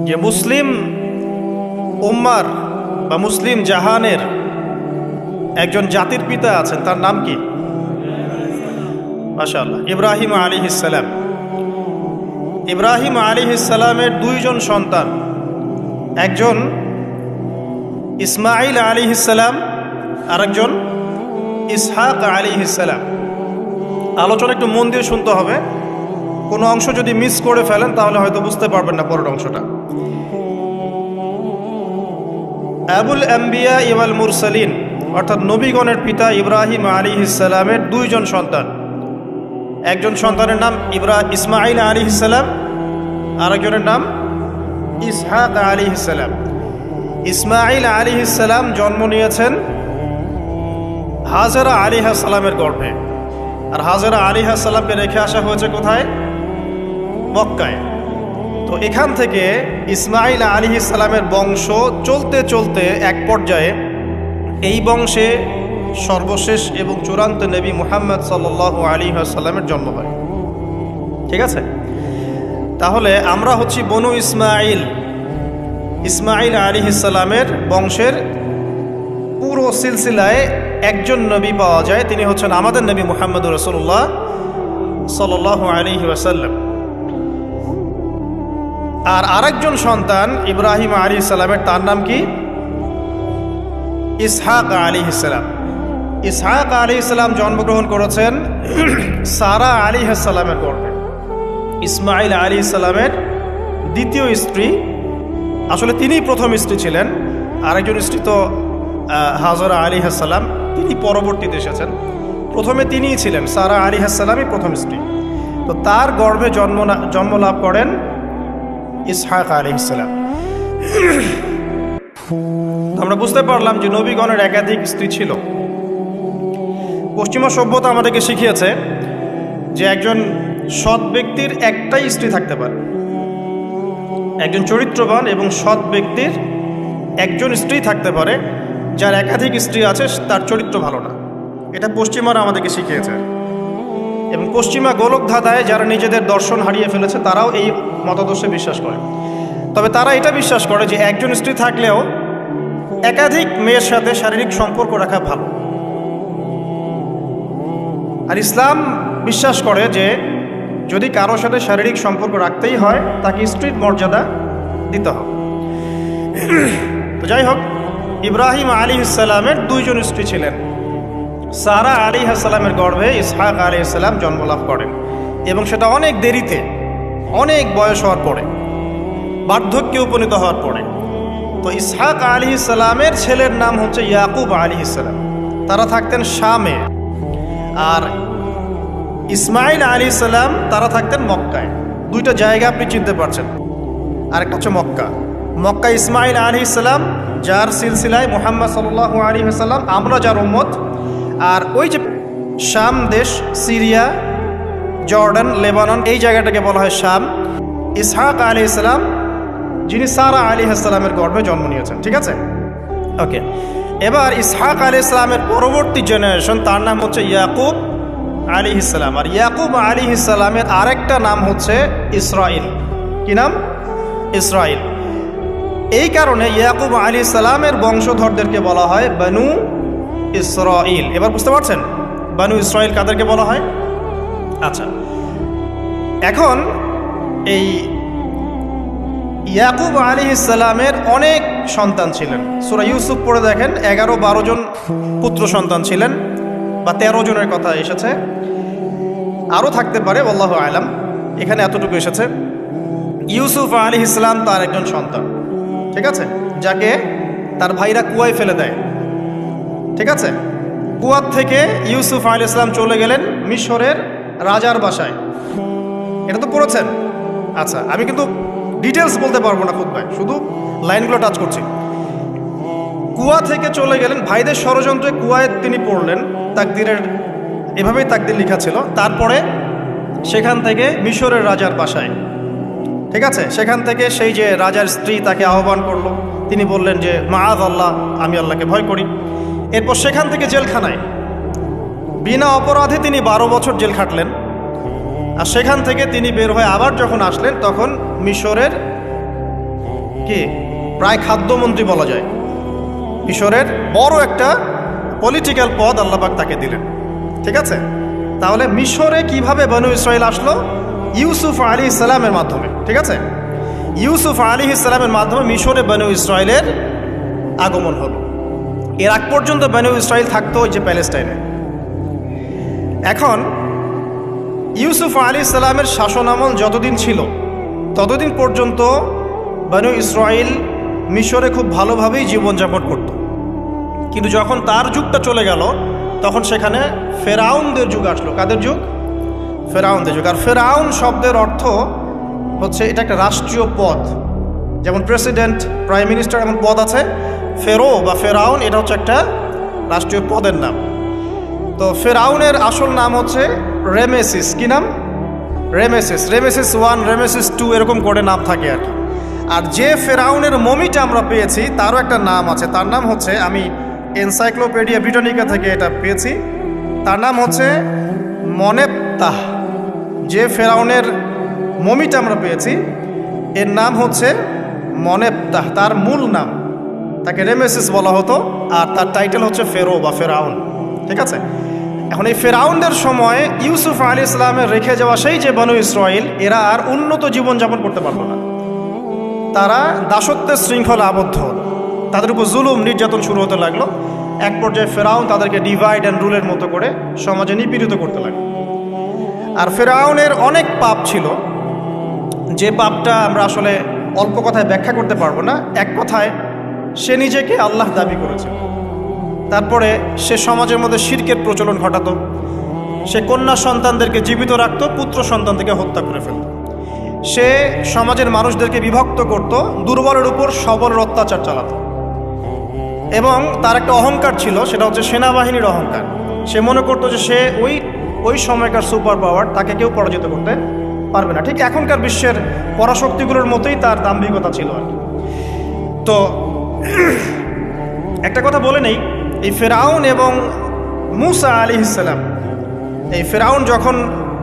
যে মুসলিম উম্মার বা মুসলিম জাহানের একজন জাতির পিতা আছেন, তার নাম কি? মাশাআল্লাহ, ইব্রাহিম আলাইহিস সালাম। ইব্রাহিম আলাইহিস সালামের দুইজন সন্তান, একজন ইসমাইল আলাইহিস সালাম, আরেকজন ইসহাক আলাইহিস সালাম। আলোচনা একটু মন দিয়ে শুনতে হবে, কোনো অংশ যদি মিস করে ফেলেন তাহলে হয়তো বুঝতে পারবেন না পরের অংশটা। আবুল আম্বিয়া ওয়াল মুরসালিন, অর্থাৎ নবীগণের পিতা ইব্রাহিম আলাইহিস সালামের দুইজন সন্তান, একজন সন্তানের নাম ইসমাইল আলাইহিস সালাম, আরেকজনের নাম ইসহাক আলাইহিস সালাম। ইসমাইল আলাইহিস সালাম জন্ম নিয়েছেন হাজেরা আলাইহিস সালামের গর্ভে, আর হাজেরা আলাইহিস সালামকে রেখে আসা হয়েছে কোথায়? মক্কায়। তো এখান থেকে ইসমাইল আলাইহিস সালামের বংশ চলতে চলতে এক পর্যায়ে এই বংশে সর্বশেষ এবং চূড়ান্ত নবী মুহাম্মদ সাল্লাল্লাহু আলাইহি ওয়াসাল্লামের জন্ম হয়। ঠিক আছে, তাহলে আমরা হচ্ছি বনু ইসমাইল। ইসমাইল আলাইহিস সালামের বংশের পুরো সিলসিলায় একজন নবী পাওয়া যায়, তিনি হচ্ছেন আমাদের নবী মুহাম্মদুর রাসূলুল্লাহ সাল্লাল্লাহু আলাইহি ওয়াসাল্লাম। আর আরেকজন সন্তান ইব্রাহিম আলাইহিস সালামের, তার নাম কি? ইসহাক আলাইহিস সালাম। ইসহাক আলাইহিস সালাম জন্মগ্রহণ করেছেন সারা আলাইহিস সালামের গর্ভে। ইসমাইল আলাইহিস সালামের দ্বিতীয় স্ত্রী, আসলে তিনিই প্রথম স্ত্রী ছিলেন, আরেকজন স্ত্রী তো হাজরা আলাইহিস সালাম, তিনি পরবর্তীতে এসেছেন। প্রথমে তিনিই ছিলেন, সারা আলাইহিস সালামই প্রথম স্ত্রী। তো তার গর্ভে জন্ম লাভ করেন ইসহাক আলাইহিস সালাম। আমরা বুঝতে পারলাম যে নবীগণের একাধিক স্ত্রী ছিল। পশ্চিমা সভ্যতা আমাদেরকে শিখিয়েছে যে একজন সৎ ব্যক্তির একটাই স্ত্রী থাকতে পারে। একজন চরিত্রবান এবং সৎ ব্যক্তির একজন স্ত্রী থাকতে পারে, যার একাধিক স্ত্রী আছে তার চরিত্র ভালো না। এটা পশ্চিমারা আমাদেরকে শিখিয়েছে, এবং পশ্চিমা গোলকধাঁধায় যারা নিজেদের দর্শন হারিয়ে ফেলেছে তারাও এই মতাদর্শে বিশ্বাস করে। তবে তারা এটা বিশ্বাস করে যে একজন স্ত্রী থাকলেও একাধিক মেয়ের সাথে শারীরিক সম্পর্ক রাখা ভালো। আর ইসলাম বিশ্বাস করে যে যদি কারোর সাথে শারীরিক সম্পর্ক রাখতেই হয় তাকে স্ত্রীর মর্যাদা দিতে হবে। তো যাই হোক, ইব্রাহিম আলাইহিস সালামের দুইজন স্ত্রী ছিলেন। সারা আলাইহিস সালামের গর্ভে ইসহাক আলাইহিস সালাম জন্মলাভ করেন, এবং সেটা অনেক দেরিতে, অনেক বয়স হওয়ার পরে, বার্ধক্যে উপনীত হওয়ার পরে। তো ইসহাক আলাইহিস সালামের ছেলের নাম হচ্ছে ইয়াকুব আলাইহিস সালাম, তারা থাকতেন শামে। আর ইসমাইল আলাইহিস সালাম তারা থাকতেন মক্কায়। দুইটা জায়গা আপনি চিনতে পারছেন, আরেকটা হচ্ছে মক্কা। মক্কা ইসমাইল আলাইহিস সালাম, যার সিলসিলায় মুহাম্মদ সাল্লাল্লাহু আলাইহি ওয়াসাল্লাম, আমরা যার উম্মত। আর ওই যে শাম দেশ, সিরিয়া, জর্ডান, লেবানন, এই জায়গাটাকে বলা হয় শাম। ইসহাক আলাইহিস সালাম যিনি সারা আলাইহিস সালামের গর্ভে জন্ম নিয়েছেন। ঠিক আছে, ওকে। এবার ইসহাক আলাইহিস সালামের পরবর্তী জেনারেশন, তার নাম হচ্ছে ইয়াকুব আলাইহিস সালাম। আর ইয়াকুব আলাইহিস সালামের আরেকটা নাম হচ্ছে ইসরাইল। কি নাম? ইসরাইল। এই কারণে ইয়াকুব আলাইহিস সালামের বংশধরদেরকে বলা হয় বনু ইসরাইল। এবার বুঝতে পারছেন বনু ইসরাইল কাদেরকে বলা হয়? আচ্ছা, এখন এই ইয়াকুব আলাইহিস সালামের অনেক সন্তান ছিলেন। সূরা ইউসুফ পড়ে দেখেন, 11-12 জন পুত্র সন্তান ছিলেন, বা 13 জনের কথা এসেছে, আরও থাকতে পারে, আল্লাহু আ'লাম। এখানে এতটুকু এসেছে। ইউসুফ আলাইহিস সালাম তার একজন সন্তান, ঠিক আছে, যাকে তার ভাইরা কুয়ায় ফেলে দেয়। ঠিক আছে, কুয়ার থেকে ইউসুফ আলাইহিস সালাম চলে গেলেন মিশরের রাজার বাসায়। এটা তো পড়েছেন। আচ্ছা, আমি কিন্তু ডিটেলস বলতে পারবো না খুতবায়, শুধু লাইনগুলো টাচ করছি। কুয়া থেকে চলে গেলেন, ভাইদের ষড়যন্ত্রে কুয়ায় তিনি পড়লেন। তাকদিরের এভাবেই তাকদির লেখা ছিল। তারপরে সেখান থেকে মিশরের রাজার বাসায়, ঠিক আছে, সেখান থেকে সেই যে রাজার স্ত্রী তাকে আহ্বান করলো। তিনি বললেন যে মাআয আল্লাহ, আমি আল্লাহকে ভয় করি। এরপর সেখান থেকে জেলখানায় বিনা অপরাধে তিনি 12 বছর জেল খাটলেন। আর সেখান থেকে তিনি বের হয়ে আবার যখন আসলেন, তখন মিশরের কি প্রায় খাদ্যমন্ত্রী বলা যায়, মিশরের বড় একটা পলিটিক্যাল পদ আল্লাহ পাক তাকে দিলেন। ঠিক আছে, তাহলে মিশরে কিভাবে বনু ইসরাইল আসলো? ইউসুফ আলাইহিস সালামের মাধ্যমে। ঠিক আছে, ইউসুফ আলাইহিস সালামের মাধ্যমে মিশরে বনু ইসরাইলের আগমন হলো। এর আগ পর্যন্ত বনু ইসরাইল থাকতো ওই যে প্যালেস্টাইনে। এখন ইউসুফ আলাইহিস সালামের শাসনামল যতদিন ছিল ততদিন পর্যন্ত বনু ইসরাইল মিশরে খুব ভালোভাবেই জীবনযাপন করত। কিন্তু যখন তার যুগটা চলে গেল তখন সেখানে ফেরাউনদের যুগ আসলো। কাদের যুগ? ফেরাউনদের যুগ। আর ফেরাউন শব্দের অর্থ হচ্ছে এটা একটা রাষ্ট্রীয় পদ, যেমন প্রেসিডেন্ট, প্রাইম মিনিস্টার এমন পদ আছে। ফেরো বা ফেরাউন এটা হচ্ছে একটা রাষ্ট্রীয় পদের নাম। তো ফেরাউনের আসল নাম হচ্ছে রেমেসিস। কি নাম? রেমেসিস। রেমেসিস 1, রেমেসিস 2 এরকম করে নাম থাকে আর কি। আর যে ফেরাউনের মমিটা আমরা পেয়েছি তারও একটা নাম আছে। তার নাম হচ্ছে, আমি এনসাইক্লোপিডিয়া ব্রিটানিকা থেকে এটা পেয়েছি, তার নাম হচ্ছে মনেপ্তাহ। যে ফেরাউনের মমিটা আমরা পেয়েছি এর নাম হচ্ছে মনেপ্তাহ, তার মূল নাম। তাকে রেমেসিস বলা হতো আর তার টাইটেল হচ্ছে ফেরো বা ফেরাউন। ঠিক আছে, এখন এই ফেরাউনদের সময় ইউসুফ আলাইহিস সালামের রেখে যাওয়া সেই যে বনু ইসরাইল, এরা আর উন্নত জীবনযাপন করতে পারল না। তারা দাসত্বের শৃঙ্খলা আবদ্ধ হল, তাদের উপর জুলুম নির্যাতন শুরু হতে লাগলো। এক পর্যায়ে ফেরাউন তাদেরকে ডিভাইড অ্যান্ড রুলের মতো করে সমাজে নিপীড়িত করতে লাগলো। আর ফেরাউনের অনেক পাপ ছিল, যে পাপটা আমরা আসলে অল্প কথায় ব্যাখ্যা করতে পারবো না। এক কথায় সে নিজেকে আল্লাহ দাবি করেছে। তারপরে সে সমাজের মধ্যে শিরকের প্রচলন ঘটাতো। সে কন্যা সন্তানদেরকে জীবিত রাখত, পুত্র সন্তানদেরকে হত্যা করে ফেলত। সে সমাজের মানুষদেরকে বিভক্ত করত, দুর্বলের উপর সবলের অত্যাচার চালাত। এবং তার একটা অহংকার ছিল, সেটা হচ্ছে সেনাবাহিনীর অহংকার। সে মনে করতো যে সে ওই সময়কার সুপার পাওয়ার, তাকে কেউ পরাজিত করতে পারবে না। ঠিক এখনকার বিশ্বের পরাশক্তিগুলোর মতোই তার দাম্ভিকতা ছিল আর কি। তো একটা কথা বলে নেই, এই ফেরাউন এবং মূসা আলাইহিস সালাম, এই ফেরাউন যখন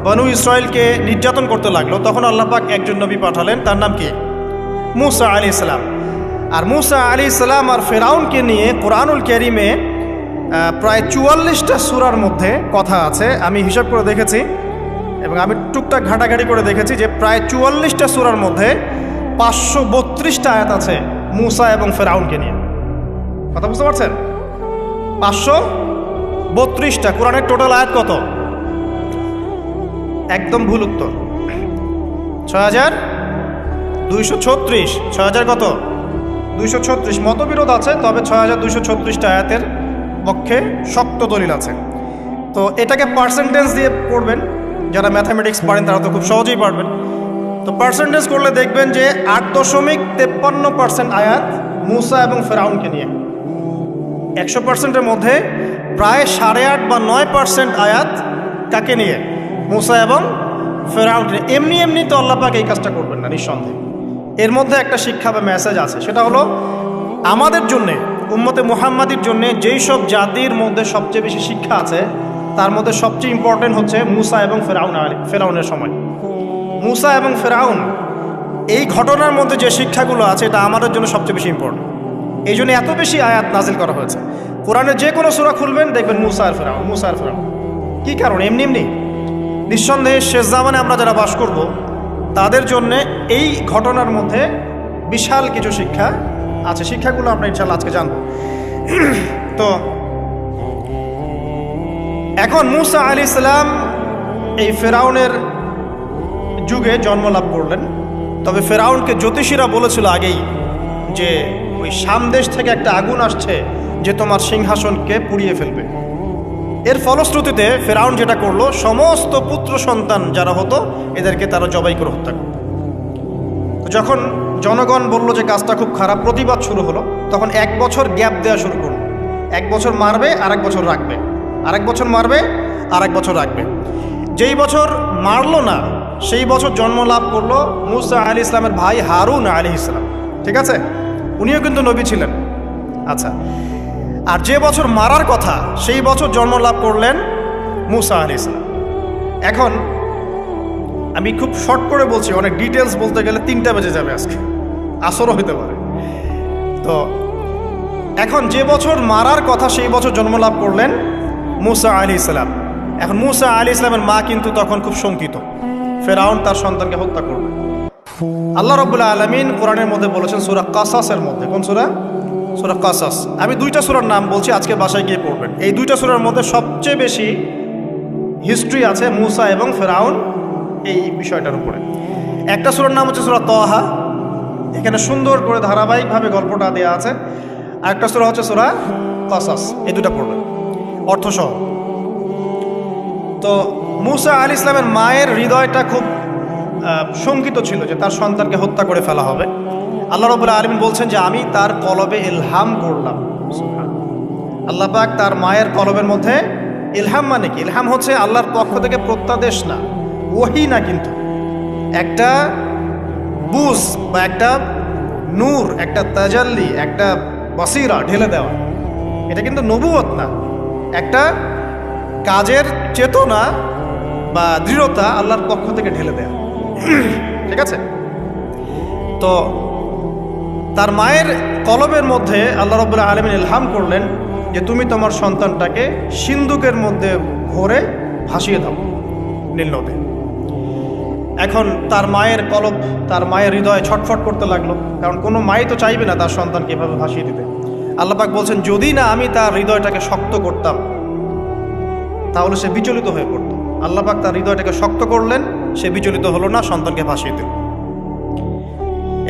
বনু ইসরাইলকে নির্যাতন করতে লাগলো তখন আল্লাহ পাক একজন নবী পাঠালেন, তার নাম কি? মূসা আলাইহিস সালাম। আর মূসা আলাইহিস সালাম আর ফেরাউনকে নিয়ে কোরআনুল কারীমে প্রায় 44টা সূরার মধ্যে কথা আছে। আমি হিসাব করে দেখেছি এবং আমি টুকটাক ঘাটাঘাটি করে দেখেছি যে প্রায় 44টা সূরার মধ্যে 532টা আয়াত আছে মূসা এবং ফেরাউনকে নিয়ে। কথা বুঝতে পারছেন? 532টা। কোরআনের টোটাল আয়াত কত? একদম ভুল উত্তর, 6236। 6000 কত? 236। মতবিরোধ আছে, তবে 6236টা আয়াতের পক্ষে শক্ত দলিল আছে। তো এটাকে পার্সেন্টেজ দিয়ে পড়বেন, যারা ম্যাথামেটিক্স পারেন তারা তো খুব সহজেই পারবেন। তো পার্সেন্টেজ করলে দেখবেন যে 8.53% আয়াত মূসা এবং ফেরাউনকে নিয়ে। 100%-এর মধ্যে প্রায় 8.5 বা 9% আয়াত কাকে নিয়ে? মূসা এবং ফেরাউনকে। এমনি এমনি তো আল্লাহ পাক এই কাজটা করবেন না নিঃসন্দেহে। এর মধ্যে একটা শিক্ষা বা মেসেজ আছে, সেটা হলো আমাদের জন্যে, উম্মতে মুহাম্মাদির জন্যে যেই সব জাতির মধ্যে সবচেয়ে বেশি শিক্ষা আছে তার মধ্যে সবচেয়ে ইম্পর্টেন্ট হচ্ছে মূসা এবং ফেরাউনের সময়। মূসা এবং ফেরাউন এই ঘটনার মধ্যে যে শিক্ষাগুলো আছে এটা আমাদের জন্য সবচেয়ে বেশি ইম্পর্টেন্ট। এই জন্য এত বেশি আয়াত নাজিল করা হয়েছে। কোরআনের যে কোনো সূরা খুলবেন দেখবেন মূসা আর ফেরাউন, মূসা আর ফেরাউন। কী কারণ? এমনি এমনি নিঃসন্দেহে শেষ জামানে আমরা যারা বাস করব তাদের জন্যে এই ঘটনার মধ্যে বিশাল কিছু শিক্ষা আছে। শিক্ষাগুলো আমরা ইনশাআল্লাহ আজকে জানব। তো এখন মূসা আলাইহিস সালাম এই ফেরাউনের যুগে জন্ম লাভ করলেন। তবে ফেরাউনকে জ্যোতিষীরা বলেছিল আগেই যে ওই শাম দেশ থেকে একটা আগুন আসছে যে তোমার সিংহাসনকে পুড়িয়ে ফেলবে। এর ফলশ্রুতিতে ফেরাউন যেটা করলো, সমস্ত পুত্র সন্তান যারা হতো এদেরকে তারা জবাই করে হত্যা করত। যখন জনগণ বলল যে কাজটা খুব খারাপ, প্রতিবাদ শুরু হলো, তখন 1 বছর গ্যাপ দেওয়া শুরু করলো। 1 বছর মারবে আর 1 বছর রাখবে, আর 1 বছর মারবে আর 1 বছর রাখবে। যেই বছর মারলো না সেই বছর জন্ম লাভ করলো মূসা আলাইহিস সালামের ভাই হারুন আলাইহিস সালাম। ঠিক আছে, উনিও কিন্তু নবী ছিলেন। আচ্ছা, আর যে বছর মারার কথা সেই বছর জন্ম লাভ করলেন মূসা আলাইহিস সালাম। এখন আমি খুব শর্ট করে বলছি, অনেক ডিটেলস বলতে গেলে 3টা বেজে যাবে, আজকে আসরও হতে পারে। তো এখন যে বছর মারার কথা সেই বছর জন্মলাভ করলেন মূসা আলাইহিস সালাম। এখন মূসা আলাইহিস সালামের মা কিন্তু তখন খুব শঙ্কিত, ফেরাউন তার সন্তানকে হত্যা করবে। আল্লাহ রাব্বুল আলামিন কোরআনের মধ্যে বলেছেন সূরা কাসাসের মধ্যে, কোন সূরা? সূরা কাসাস। আমি দুইটা সূরার নাম বলছি, আজকে বাসায় গিয়ে পড়বেন। এই দুইটা সূরার মধ্যে সবচেয়ে বেশি হিস্ট্রি আছে মূসা এবং ফেরাউন এই বিষয়টার উপরে। একটা সূরার নাম হচ্ছে সূরা তাহা, এখানে সুন্দর করে ধারাবাহিকভাবে গল্পটা দেওয়া আছে। আরেকটা সূরা হচ্ছে সূরা কাসাস, এই দুটা পড়বেন অর্থসহ। তো মূসা আলাইহিস সালামের মায়ের হৃদয়টা খুব শঙ্কিত ছিল যে তার সন্তানকে হত্যা করে ফেলা হবে। আল্লাহ রাব্বুল আলামিন বলছেন যে আমি তার কলবে ইলহাম করলাম। আল্লাহ পাক তার মায়ের কলবের মধ্যে ইলহাম, মানে কি? ইলহাম হচ্ছে আল্লাহর পক্ষ থেকে প্রত্যাদেশ না, ওহী না, কিন্তু একটা বুঝ বা একটা নূর, একটা তাজাল্লি, একটা বাসিরা ঢেলে দেওয়া। এটা কিন্তু নবুয়ত না, একটা কাজের চেতনা বা দৃঢ়তা আল্লাহর পক্ষ থেকে ঢেলে দেয়া। ঠিক আছে? তো তার মায়ের কলবের মধ্যে আল্লাহ রাব্বুল আলামিন ইলহাম করলেন যে তুমি তোমার সন্তানটাকে সিন্ধুকের মধ্যে ভরে ভাসিয়ে দাও নীল নদে। এখন তার মায়ের কলব, তার মায়ের হৃদয় ছটফট করতে লাগলো, কারণ কোনো মাই তো চাইবে না তার সন্তানকে এভাবে ভাসিয়ে দিতে। আল্লাহ পাক বলছেন যদি না আমি তার হৃদয়টাকে শক্ত করতাম তাহলে সে বিচলিত হয়ে পড়ত। আল্লাহ পাক তার হৃদয়টাকে শক্ত করলেন, সে বিচলিত হলো না, সন্তানকে ভাসিয়ে দিল।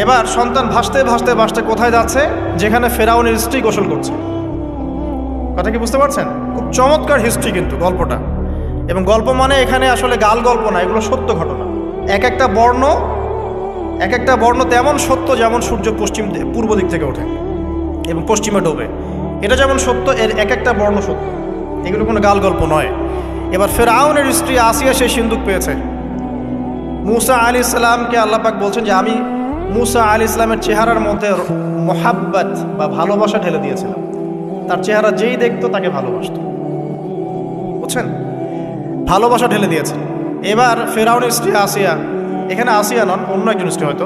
এবার সন্তান ভাসতে ভাসতে ভাসতে কোথায় যাচ্ছে? যেখানে ফেরাউনের স্ত্রী গোসল করছে। কথা কি বুঝতে পারছেন? খুব চমৎকার হিস্ট্রি কিন্তু গল্পটা। এবং গল্প মানে এখানে আসলে গাল গল্প না, এগুলো সত্য ঘটনা। এক একটা বর্ণ তেমন সত্য যেমন সূর্য পূর্ব দিক থেকে ওঠে এবং পশ্চিমে ডোবে, এটা যেমন সত্য, এর এক একটা বর্ণ সত্য, এগুলো কোনো গাল গল্প নয়। এবার ফেরাউনের স্ত্রী আসিয়া সেই সিন্দুক পেয়েছে। মূসা আলাইহিস সালামকে আল্লাহ পাক বলছেন যে আমি মূসা আলাইহিস সালামের চেহারার মধ্যে মোহাব্বত বা ভালোবাসা ঢেলে দিয়েছিলাম। তার চেহারা যেই দেখতো তাকে ভালোবাসত, বুঝছেন? ভালোবাসা ঢেলে দিয়েছে। এবার ফেরাউনের স্ত্রী আসিয়া, এখানে আসিয়া নন, অন্য একজন স্ত্রী হয়তো,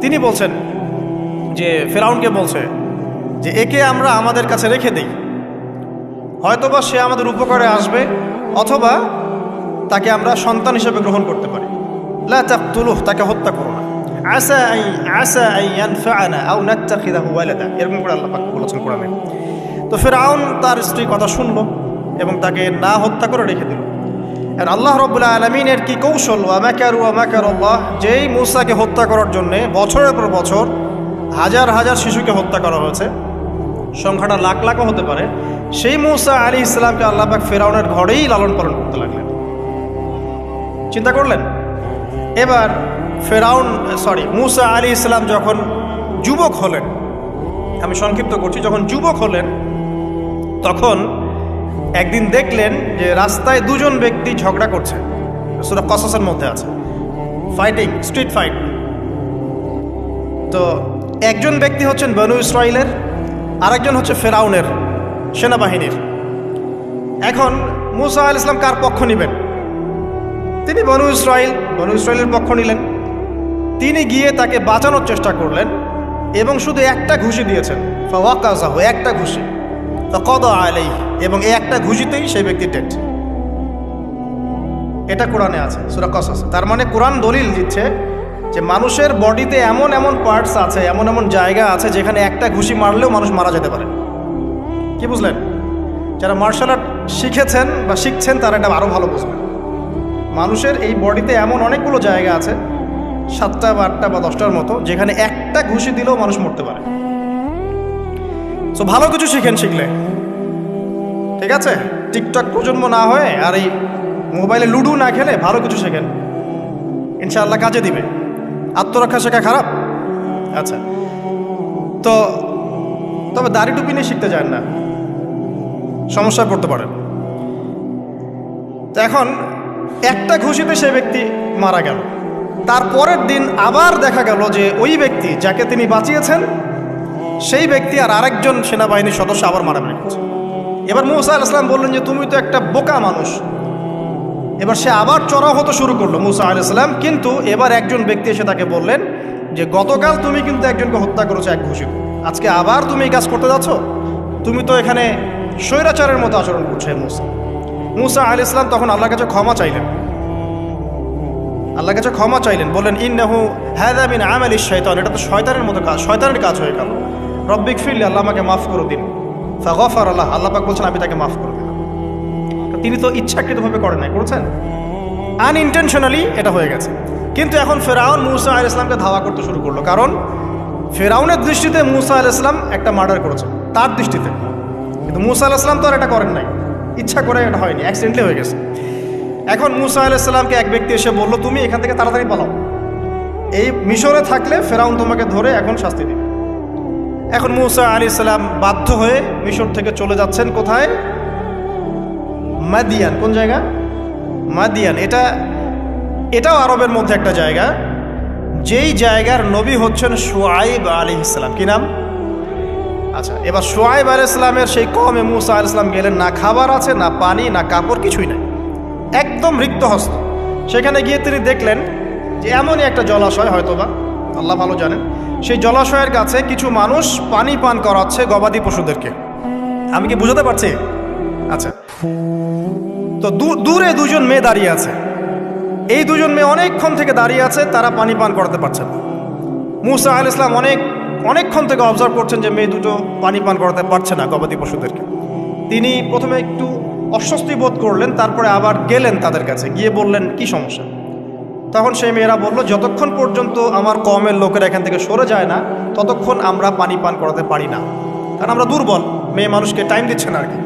তিনি বলছেন যে ফেরাউনকে বলছে যে একে আমরা আমাদের কাছে রেখে দিই, হয়তোবা সে আমাদের উপকারে আসবে, অথবা তাকে আমরা সন্তান হিসেবে গ্রহণ করতে পারি। লা তাকতুলুহ, তাকে হত্যা করো না। আসা আন ইয়ানফা'না আও নাত্তাখিযাহু ওয়ালাদা, এরকম করে আল্লাহ পাক বলেছেন কোরআনে। তো ফেরাউন তার স্ত্রী কথা শুনলো এবং তাকে না হত্যা করে রেখে দিল। আর আল্লাহ রাব্বুল আলামিনের কি কৌশল! ওয়া মাকারু ওয়া মাকারাল্লাহ, যেই মূসাকে হত্যা করার জন্য বছরের পর বছর হাজার হাজার শিশুকে হত্যা করা হয়েছে, সংখ্যাটা লাখ লাখও হতে পারে, সেই মূসা আলাইহিস সালামকে আল্লাহ পাক ফেরাউনের ঘরেই লালন পালন করতে লাগলেন। চিন্তা করলেন? এবার মূসা আলাইহিস সালাম যখন যুবক হলেন, আমি সংক্ষিপ্ত করছি, যখন যুবক হলেন তখন একদিন দেখলেন যে রাস্তায় দুজন ব্যক্তি ঝগড়া করছে। সূরা কাসাসের মধ্যে আছে, ফাইটিং, স্ট্রিট ফাইট। তো একজন ব্যক্তি হচ্ছেন বনু ইসরাইলের, আরেকজন হচ্ছে ফেরাউনের সেনাবাহিনীর। এখন মূসা আলাইহিস সালাম কার পক্ষ নেবেন? তিনি বনু ইসরাইলের পক্ষ নিলেন। তিনি গিয়ে তাকে বাঁচানোর চেষ্টা করলেন এবং শুধু একটা ঘুষি দিয়েছেন, ফাওয়াকাযাহু, একটা ঘুষি, ফাকাদা আলাইহি, এবং এই একটা ঘুষিতেই সেই ব্যক্তি ডেড। এটা কোরআনে আছে সূরা কাসাস। তার মানে কোরআন দলিল দিচ্ছে যে মানুষের বডিতে এমন এমন পার্টস আছে, এমন এমন জায়গা আছে যেখানে একটা ঘুষি মারলেও মানুষ মারা যেতে পারে। কি বুঝলেন? যারা মার্শাল আর্ট শিখেছেন বা শিখছেন তারা এটা আরও ভালো বুঝবেন। মানুষের এই বডিতে এমন অনেকগুলো জায়গা আছে, 7টা বা 8টা বা 10টার মতো, যেখানে একটা ঘুষি দিলেও মানুষ মরতে পারে। সো ভালো কিছু শিখেন, শিখলে ঠিক আছে। টিকটক প্রজন্ম না হয়ে আর এই মোবাইলে লুডো না খেলে ভালো কিছু শেখেন, ইনশাআল্লাহ কাজে দিবে। আত্মরক্ষা শেখা খারাপ? আচ্ছা, তো তবে দাড়ি টুপি নিয়ে শিখতে চান না, সমস্যায় পড়তে পারেন। তো এখন একটা ঘুষিতে সে ব্যক্তি মারা গেল। তারপরের দিন আবার দেখা গেল যে ওই ব্যক্তি যাকে তিনি বাঁচিয়েছেন সেই ব্যক্তি আর আরেকজন সেনাবাহিনীর সদস্য আবার মারামারি করছে। এবার মূসা আলাইহিস সালাম বললেন যে তুমি তো একটা বোকা মানুষ। এবার সে আবার চড়াও হতে শুরু করলো মূসা আলাইহিস সালাম, কিন্তু এবার একজন ব্যক্তি এসে তাকে বললেন যে গতকাল তুমি কিন্তু একজনকে হত্যা করেছো এক ঘুষিতে, আজকে আবার তুমি এই কাজ করতে যাচ্ছ, তুমি তো এখানে স্বৈরাচারের মতো আচরণ করছো। মুসা আলাইহিস সালাম তখন আল্লাহর কাছে ক্ষমা চাইলেন, আল্লাহর কাছে ক্ষমা চাইলেন, বললেন ইন্নাহু হাযা মিন আমালিশ শাইতান, এটা তো শয়তানের মতো কাজ, শয়তানের কাজ হয়ে গেল। রব্বিক ফিরলি, আল্লাহ আমাকে মাফ করে দিন। ফাগফার আল্লাহ, আল্লাহ পাক বলছেন আমি তাকে মাফ করে দিলাম। তিনি তো ইচ্ছাকৃতভাবে করেন নাই, করেছেন আনইনটেনশনালি, এটা হয়ে গেছে। কিন্তু এখন ফেরাউন মুসা আলাইহিস সালামকে ধাওয়া করতে শুরু করলো, কারণ ফেরাউনের দৃষ্টিতে মুসা আলাইহিস সালাম একটা মার্ডার করেছে তার দৃষ্টিতে, কিন্তু মুসা আলাইহিস সালাম তো আর এটা করেন নাই, ইচ্ছা করে এটা হয়নি, অ্যাক্সিডেন্টলি হয়ে গেছে। এখন মুসা আলাইহিস সালামকে এক ব্যক্তি এসে বলল তুমি এখান থেকে তাড়াতাড়ি পালাও, এই মিশরে থাকলে ফেরাউন তোমাকে ধরে এখন শাস্তি দিবে। এখন মুসা আলাইহিস সালাম বাধ্য হয়ে মিশর থেকে চলে যাচ্ছেন কোথায়? মাদিয়ান। কোন জায়গা? মাদিয়ান। এটাও আরবের মধ্যে একটা জায়গা, যেই জায়গার নবী হচ্ছেন শুআইব আলাইহিস সালাম। কি নাম? আচ্ছা, এবার শুআইব আলাইহিস সালামের সেই কওমে মুসা আলাইহিস সালাম গেলেন, না খাবার আছে, না পানি, না কাপড়, কিছুই নাই, একদম রিক্ত হস্ত। সেখানে গিয়ে তিনি দেখলেন যে এমনই একটা জলাশয়, হয়তোবা আল্লাহ ভালো জানেন, সেই জলাশয়ের কাছে কিছু মানুষ পানি পান করাচ্ছে গবাদি পশুদেরকে। আমি কি বুঝাতে পারছি? আচ্ছা, তো দূরে দুজন মেয়ে দাঁড়িয়ে আছে, এই দুজন মেয়ে অনেকক্ষণ থেকে দাঁড়িয়ে আছে, তারা পানি পান করাতে পারছে না। মুসা আলাইহিস সালাম অনেকক্ষণ থেকে অবজার্ভ করছেন যে মেয়ে দুটো পানি পান করাতে পারছে না গবাদি পশুদেরকে। তিনি প্রথমে একটু অস্বস্তি বোধ করলেন, তারপরে আবার গেলেন তাদের কাছে, গিয়ে বললেন কি সমস্যা। তখন সেই মেয়েরা বলল যতক্ষণ পর্যন্ত আমার কওমের লোকেরা এখান থেকে সরে যায় না ততক্ষণ আমরা পানি পান করাতে পারি না, কারণ আমরা দুর্বল, মেয়ে মানুষকে টাইম দিচ্ছেন আর কি।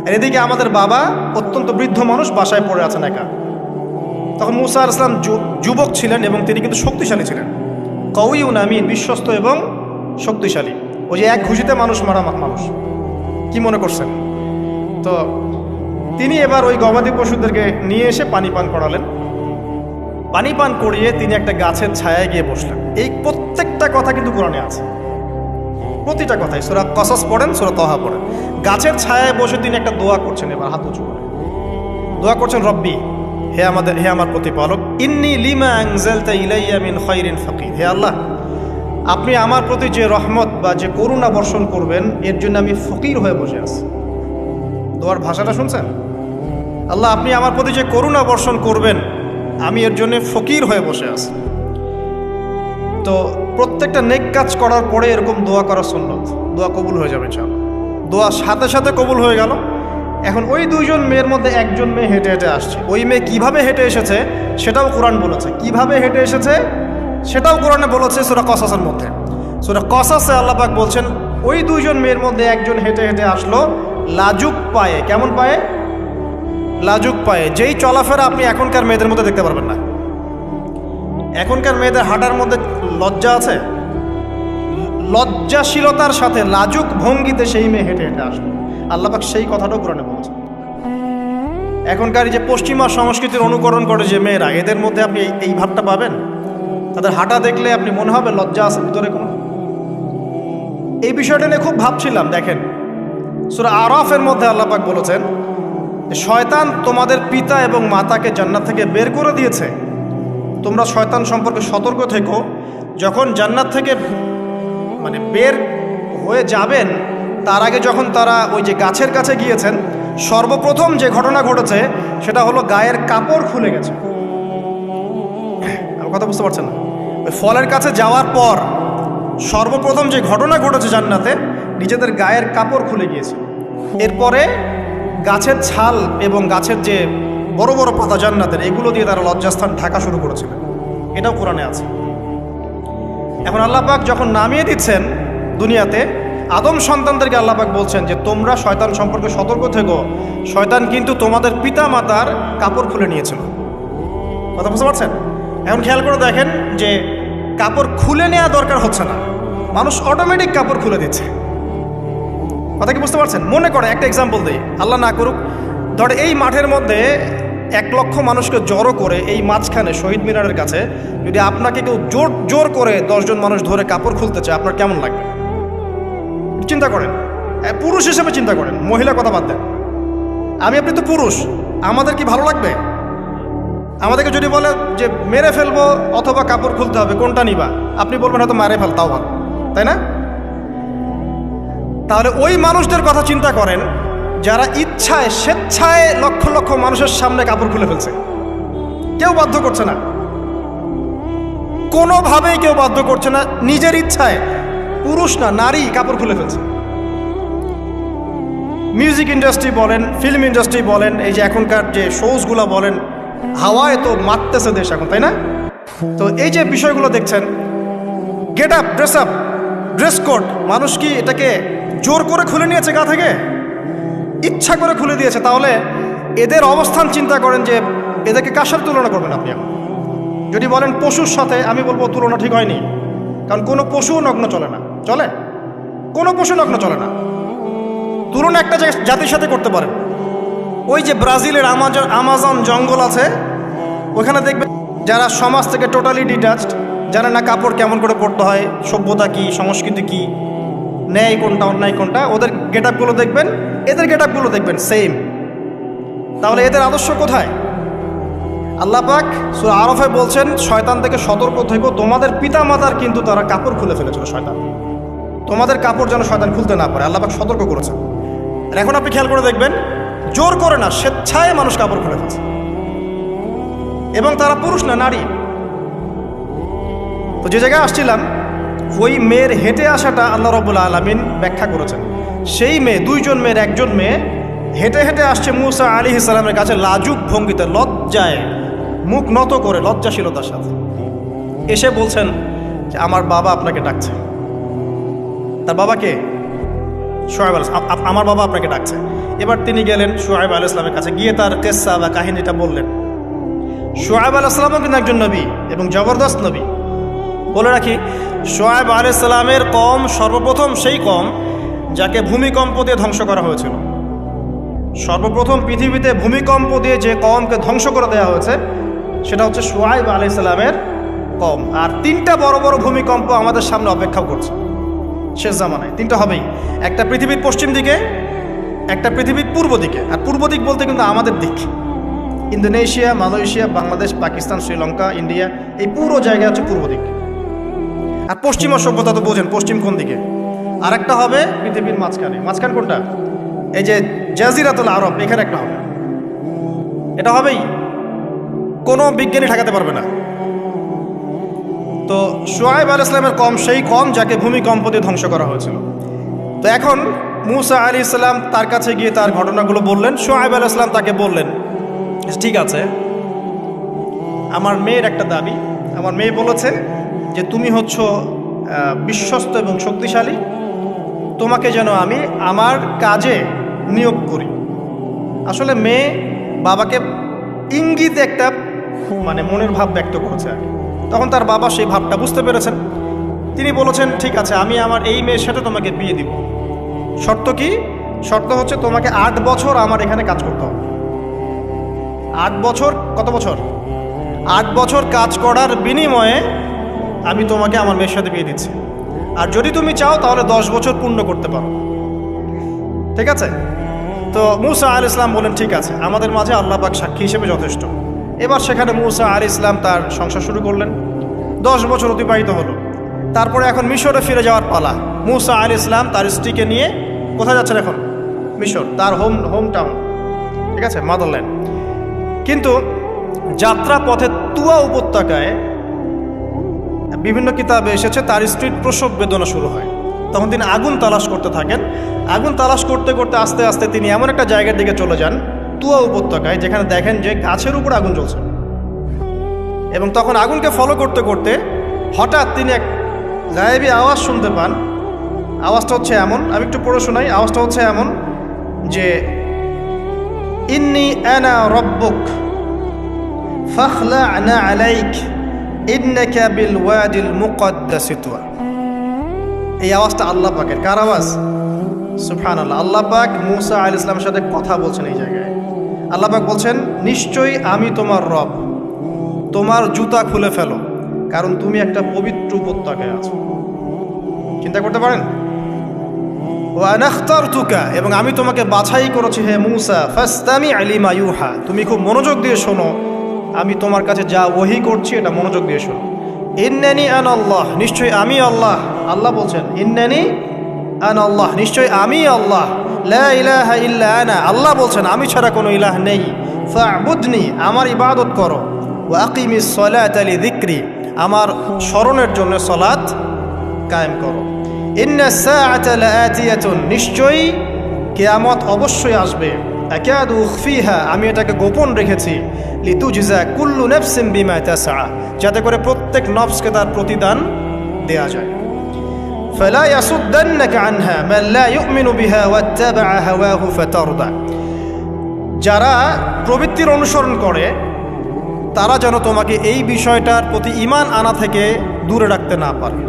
আর এদিকে আমাদের বাবা অত্যন্ত বৃদ্ধ মানুষ, বাসায় পড়ে আছেন একা। তখন মুসা আলাইহিস সালাম যুবক ছিলেন এবং তিনি কিন্তু শক্তিশালী ছিলেন, কওয়িউন আমিন, বিশ্বস্ত এবং শক্তিশালী। ওই যে এক ঘুষিতে মানুষ মারা মানুষ, কি মনে করছেন? তো তিনি এবার ওই গবাদি পশুদেরকে নিয়ে এসে পানি পান করালেন। পানি পান করিয়ে তিনি একটা গাছের ছায়ায় গিয়ে বসলেন। এই প্রত্যেকটা কথা কিন্তু কোরআনে আছে, প্রতিটা কথাই। সূরা কসস পড়েন, সূরা তহা পড়েন। গাছের ছায়ায় বসে তিনি একটা দোয়া করছেন, এবার হাত উঁচু করে দোয়া করছেন, রব্বি, হে আমার প্রতিপালক, ইন্নী লিমা আনজালতা ইলাইয়া মিন খায়রিন ফাকির, হে আল্লাহ, আপনি আমার প্রতি যে রহমত বা যে করুণা বর্ষণ করবেন এর জন্য আমি ফকির হয়ে বসে আছি। দোয়ার ভাষাটা শুনছেন? আল্লাহ, আপনি আমার প্রতি যে করুণা বর্ষণ করবেন আমি এর জন্য ফকির হয়ে বসে আছি। তো প্রত্যেকটা নেক কাজ করার পরে এরকম দোয়া করা সুন্নত, দোয়া কবুল হয়ে যাবে ইনশাআল্লাহ। দোয়া সাথে সাথে কবুল হয়ে গেল। এখন ওই দুইজন মেয়ের মধ্যে একজন মেয়ে হেঁটে হেঁটে আসছে, ওই মেয়ে কিভাবে হেঁটে এসেছে সেটাও কোরআন বলেছে, কিভাবে হেঁটে এসেছে সেটাও কোরআনে বলেছে সূরা কসাসের মধ্যে। সূরা কসাসে আল্লাহ পাক বলছেন ওই দুইজন মেয়ের মধ্যে একজন হেঁটে হেঁটে আসলো লাজুক পায়ে। কেমন পায়ে? লাজুক পায়ে, যেই চলাফেরা আপনি এখনকার মেয়েদের মধ্যে দেখতে পারবেন না। এখনকার মেয়েদের হাঁটার মধ্যে লজ্জা আছে, লজ্জাশীলতার সাথে লাজুক ভঙ্গিতে সেই মেয়ে হেঁটে হেঁটে আসলো। আল্লাহ পাক সেই কথাটাও কোরআনে বলেছেন। এখনকার যে পশ্চিমা সংস্কৃতির অনুকরণ করে যে মেয়েরা, এদের মধ্যে আপনি এই ভাবটা পাবেন। তাদের হাঁটা দেখলে আপনি মনে হবে লজ্জা আছে ভিতরে কোনো। এই বিষয়টা নিয়ে খুব ভাবছিলাম। দেখেন সূরা আরাফের মধ্যে আল্লাহ পাক বলেছেন শয়তান তোমাদের পিতা এবং মাতাকে জান্নাত থেকে বের করে দিয়েছে, তোমরা শয়তান সম্পর্কে সতর্ক থেকো। যখন জান্নাত থেকে বের হয়ে যাবেন তার আগে যখন তারা ওই যে গাছের কাছে গিয়েছেন, সর্বপ্রথম যে ঘটনা ঘটেছে সেটা হলো গায়ের কাপড় খুলে গেছে। আমার কথা বুঝতে পারছেন না? ওই ফলের কাছে যাওয়ার পর সর্বপ্রথম যে ঘটনা ঘটেছে জান্নাতে, নিজেদের গায়ের কাপড় খুলে গিয়েছে। এরপরে গাছের ছাল এবং গাছের যে বড় বড় পাতা জান্নাতের, এগুলো দিয়ে তারা লজ্জাস্থান ঢাকা শুরু করেছিলেন। এটাও কোরআনে আছে। এখন আল্লাহ পাক যখন নামিয়ে দিচ্ছেন দুনিয়াতে, আদম সন্তানদেরকে আল্লাহ পাক বলছেন যে তোমরা শয়তান সম্পর্কে সতর্ক থেকো, শয়তান কিন্তু তোমাদের পিতা মাতার কাপড় খুলে নিয়েছিল। কথা বুঝতে পারছেন? এখন খেয়াল করে দেখেন যে কাপড় খুলে নেওয়া দরকার হচ্ছে না, মানুষ অটোমেটিক কাপড় খুলে দিচ্ছে। কথা কি বুঝতে পারছেন? মনে করে একটা এক্সাম্পল দিই, আল্লাহ না করুক, ধর এই মাঠের মধ্যে 1 লক্ষ মানুষকে জড়ো করে এই মাঝখানে শহীদ মিনারের কাছে যদি আপনাকে কেউ জোর করে 10 জন মানুষ ধরে কাপড় খুলতে চায়, আপনার কেমন লাগবে? চিন্তা করেন, পুরুষ হিসেবে চিন্তা করেন, মহিলা কথা বাদ দেন। আপনি তো পুরুষ, আমাদের কি ভালো লাগবে? আমাদেরকে যদি বলে যে মেরে ফেলবো অথবা কাপড় খুলতে হবে, কোনটা নিবা? আপনি বলবেন হয়তো মারে ফেল, তাও ভালো, তাই না? তাহলে ওই মানুষদের কথা চিন্তা করেন যারা ইচ্ছায় স্বেচ্ছায় লক্ষ লক্ষ মানুষের সামনে কাপড় খুলে ফেলছে। কেউ বাধ্য করছে না, কোনোভাবেই কেউ বাধ্য করছে না, নিজের ইচ্ছায় পুরুষ না নারী কাপড় খুলে ফেলছে। মিউজিক ইন্ডাস্ট্রি বলেন, ফিল্ম ইন্ডাস্ট্রি বলেন, এই যে এখনকার যে শোজগুলো বলেন, হাওয়ায় তো মারতেছে দেশ এখন, তাই না? তো এই যে বিষয়গুলো দেখছেন, গেট আপ, ড্রেস কোড, মানুষ কি এটাকে জোর করে খুলে নিয়েছে গা থেকে? ইচ্ছা করে খুলে দিয়েছে। তাহলে এদের অবস্থান চিন্তা করেন যে এদেরকে কার সাথে তুলনা করবেন আপনি এখন? যদি বলেন পশুর সাথে, আমি বলবো তুলনা ঠিক হয়নি, কারণ কোনো পশু নগ্ন চলে না। চলে? কোনো পশু নগ্ন চলে না। তুলনা একটা জাতির সাথে করতে পারেন। ওই যে ব্রাজিলের আমাজন জঙ্গল আছে, ওখানে দেখবেন যারা সমাজ থেকে টোটালি ডিটাচড, জানে না কাপড় কেমন করে পরতে হয়, সভ্যতা কি, সংস্কৃতি কি, ন্যায় কোনটা অন্যায় কোনটা, ওদের গেট আপগুলো দেখবেন, এদের গেট আপগুলো দেখবেন সেম। তাহলে এদের আদর্শ কোথায়? আল্লাহ পাক সূরা আরাফে বলছেন, শয়তান থেকে সতর্ক থেকো, তোমাদের পিতা মাতার কিন্তু তারা কাপড় খুলে ফেলেছিল শয়তান, তোমাদের কাপড় যেন শয়তান খুলতে না পারে, আল্লাহ পাক সতর্ক করেছেন। আর এখন আপনি খেয়াল করে দেখবেন, জোর করে না, স্বেচ্ছায় মানুষ কাপড় খুলে ফেলছে, এবং তারা পুরুষ না নারী। তো যে জায়গায় আসছিলাম, ওই মেয়ের হেঁটে আসাটা আল্লাহ রাব্বুল আলামিন ব্যাখ্যা করেছেন। সেই মেয়ে, দুইজন মেয়ের একজন মেয়ে হেঁটে হেঁটে আসছে মূসা আলাইহিস সালামের কাছে লাজুক ভঙ্গিতে, লজ্জায় মুখ নত করে, লজ্জাশীলতার সাথে এসে বলছেন যে আমার বাবা আপনাকে ডাকছে। তার বাবাকে? শুআয়ব আলাইহিস সালাম, আমার বাবা আপনাকে ডাকছে। এবার তিনি গেলেন শুআয়ব আলাইহিস সালামের কাছে, গিয়ে তার কিসসা বা কাহিনীটা বললেন। শুআয়ব আলাইহিস সালামও কিন্তু একজন নবী এবং জবরদস্ত নবী। বলে রাখি, শুআয়ব আলাইহিস সালামের কওম সর্বপ্রথম সেই কওম যাকে ভূমিকম্প দিয়ে ধ্বংস করা হয়েছিল। সর্বপ্রথম পৃথিবীতে ভূমিকম্প দিয়ে যে কওমকে ধ্বংস করে দেওয়া হয়েছে সেটা হচ্ছে শুআয়ব আলাইহিস সালামের কওম। আর তিনটা বড় বড় ভূমিকম্প আমাদের সামনে অপেক্ষা করছে শেষ জামানায়। তিনটা হবেই, একটা পৃথিবীর পশ্চিম দিকে, একটা পৃথিবীর পূর্ব দিকে। আর পূর্ব দিক বলতে কিন্তু আমাদের দিক, Indonesia, Malaysia, Bangladesh, Pakistan, Sri Lanka, India, এই পুরো জায়গা হচ্ছে পূর্ব দিক। আর পশ্চিমা সভ্যতা তো বোঝেন, পশ্চিম কোন দিকে। আর একটা হবে পৃথিবীর মাঝখানে। মাঝখান কোনটা? এই যে জাজিরাতুল আরব, এখানে একটা হবে। এটা হবেই, কোনো বিজ্ঞানী ঠেকাতে পারবে না। তো শুআয়ব আলাইহিস সালামের কওম সেই কওম যাকে ভূমিকম্প দিয়ে ধ্বংস করা হয়েছিল। তো এখন মূসা আলাইহিস সালাম তার কাছে গিয়ে তার ঘটনাগুলো বললেন। শুআয়ব আলাইহিস সালাম তাকে বললেন, ঠিক আছে, আমার মেয়ের একটা দাবি। আমার মেয়ে বলেছে যে তুমি হচ্ছ বিশ্বস্ত এবং শক্তিশালী, তোমাকে যেন আমি আমার কাজে নিয়োগ করি। আসলে মেয়ে বাবাকে ইঙ্গিতে একটা মানে মনের ভাব ব্যক্ত করেছে আর কি। তখন তার বাবা সেই ভাবটা বুঝতে পেরেছেন। তিনি বলেছেন, ঠিক আছে, আমি আমার এই মেয়ের সাথে তোমাকে বিয়ে দিব। শর্ত কি? শর্ত হচ্ছে তোমাকে 8 বছর আমার এখানে কাজ করতে হবে। 8 বছর, কত বছর? 8 বছর কাজ করার বিনিময়ে আমি তোমাকে আমার মেয়ের সাথে বিয়ে দিচ্ছি। আর যদি তুমি চাও তাহলে 10 বছর পূর্ণ করতে পারো। ঠিক আছে? তো মূসা আলাইহিস সালাম বলেন, ঠিক আছে, আমাদের মাঝে আল্লাহ পাক সাক্ষী হিসেবে যথেষ্ট। এবার সেখানে মূসা আলাইহিস সালাম তার সংসার শুরু করলেন। 10 বছর অতিবাহিত হলো। তারপরে এখন মিশরে ফিরে যাওয়ার পালা। মূসা আলাইহিস সালাম তার স্ত্রীকে নিয়ে কোথায় যাচ্ছেন এখন? মিশর, তার হোম টাউন। ঠিক আছে, মাদারল্যান্ড। কিন্তু যাত্রা পথে তুয়া উপত্যকায় বিভিন্ন কিতাবে এসেছে তার স্ত্রীর প্রসব বেদনা শুরু হয়। তখন তিনি আগুন তালাশ করতে থাকেন। আগুন তালাশ করতে করতে আস্তে আস্তে তিনি এমন একটা জায়গার দিকে চলে যান, তুয়া উপত্যকায়, যেখানে দেখেন যে গাছের উপর আগুন জ্বলছে। এবং তখন আগুনকে ফলো করতে করতে হঠাৎ তিনি এক গায়েবী আওয়াজ শুনতে পান। আওয়াজটা হচ্ছে এমন, আমি একটু পড়ে শোনাই। আওয়াজটা হচ্ছে এমন যে, ইন্নী আনা রব্বুক ফাখলা'না আলাইক ইন্নাকা বিল ওয়াদিল মুকদ্দাসি তুয়া। এই আওয়াজটা আল্লাহ পাকের। কার আওয়াজ? সুবহানাল্লাহ। আল্লাহ পাক মূসা আলাইহিস সালামের সাথে কথা বলছেন এই জায়গায়। আল্লাহ পাক বলছেন, নিশ্চয়ই আমি তোমার রব, তোমার জুতা খুলে ফেলো, কারণ তুমি একটা পবিত্র উপত্যকায় আছো। চিন্তা করতে পারেন? ওয়া আনা ইখতারতুকা, এবং আমি তোমাকে বাছাই করেছি হে মূসা, ফাসতামি লিমা ইউহা, তুমি খুব মনোযোগ দিয়ে শোনো আমি তোমার কাছে যা ওহী করছি এটা মনোযোগ দিয়ে শোনো। ইন্নানি আনা আল্লাহ, নিশ্চয়ই আমি আল্লাহ। আল্লাহ বলছেন ইন্নানি আনা আল্লাহ, নিশ্চয়ই আমি আল্লাহ। লা ইলাহা ইল্লা আনা, আল্লাহ বলছেন আমি ছাড়া কোনো ইলাহ নেই। ফা'বুদনি, আমার ইবাদত করো। ওয়া আকিমিস সালাতা লিযিকরি, আমার স্মরণের জন্য সালাত কায়েম করো। ইন্নাস সাআতা লাআতিয়াতুন, নিশ্চয়ই কিয়ামত অবশ্যই আসবে। আকাদু উখফিহা, আমি এটাকে গোপন রেখেছি। লিতুজজা কুল্লু নাফসিন বিমা তাসআ, যাতে করে প্রত্যেক নফসকে তার প্রতিদান দেয়া যায়। ফালা ইয়াসুদ্দান্নাকা আনহা মান লা ইউমিনু বিহা ওয়াত্তাবা হাওয়াহু ফাতারদা, যারা প্রবৃত্তির অনুসরণ করে তারা যেন তোমাকে এই বিষয়টার প্রতি ঈমান আনা থেকে দূরে রাখতে না পারে।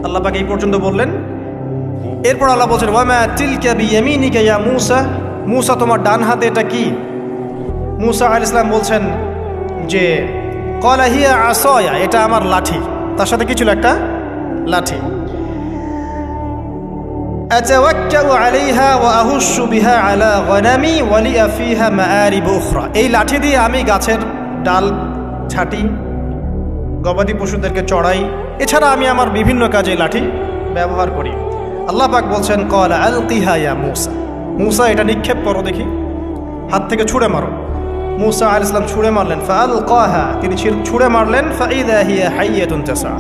আল্লাহ পাক এই পর্যন্ত বললেন। এরপর আল্লাহ বলছেন ওয়ামা তিলকা বিয়ামিনিকা ইয়া মূসা, মূসা তোমার ডান হাতে এটা কি? মূসা আলাইহিস সালাম বলছেন যে ক্বালা হিয়া আসায়া, এটা আমার লাঠি। তার সাথে কি ছিল? একটা লাঠি। আতাওয়াক্কাউ আলাইহা ওয়া আহুশু বিহা আলা গনামি ওয়া লিয়া ফিহা মাআরিব উখরা, এই লাঠি দিয়ে আমি গাছের ডাল ছাঁটি, গবাদি পশুদেরকে চড়াই, এছাড়া আমি আমার বিভিন্ন কাজে লাঠি ব্যবহার করি। আল্লাহ পাক বলছেন ক্বালা আলকিহা ইয়া মূসা, মূসা এটা নিক্ষেপ করো দেখি, হাত থেকে ছুঁড়ে মারো। মূসা আলাইহিস সালাম ছুঁড়ে মারলেন। ফাআলকাহা, তিনি ছুঁড়ে মারলেন। ফাইদা হিয়া হাইয়াতুন তাসা,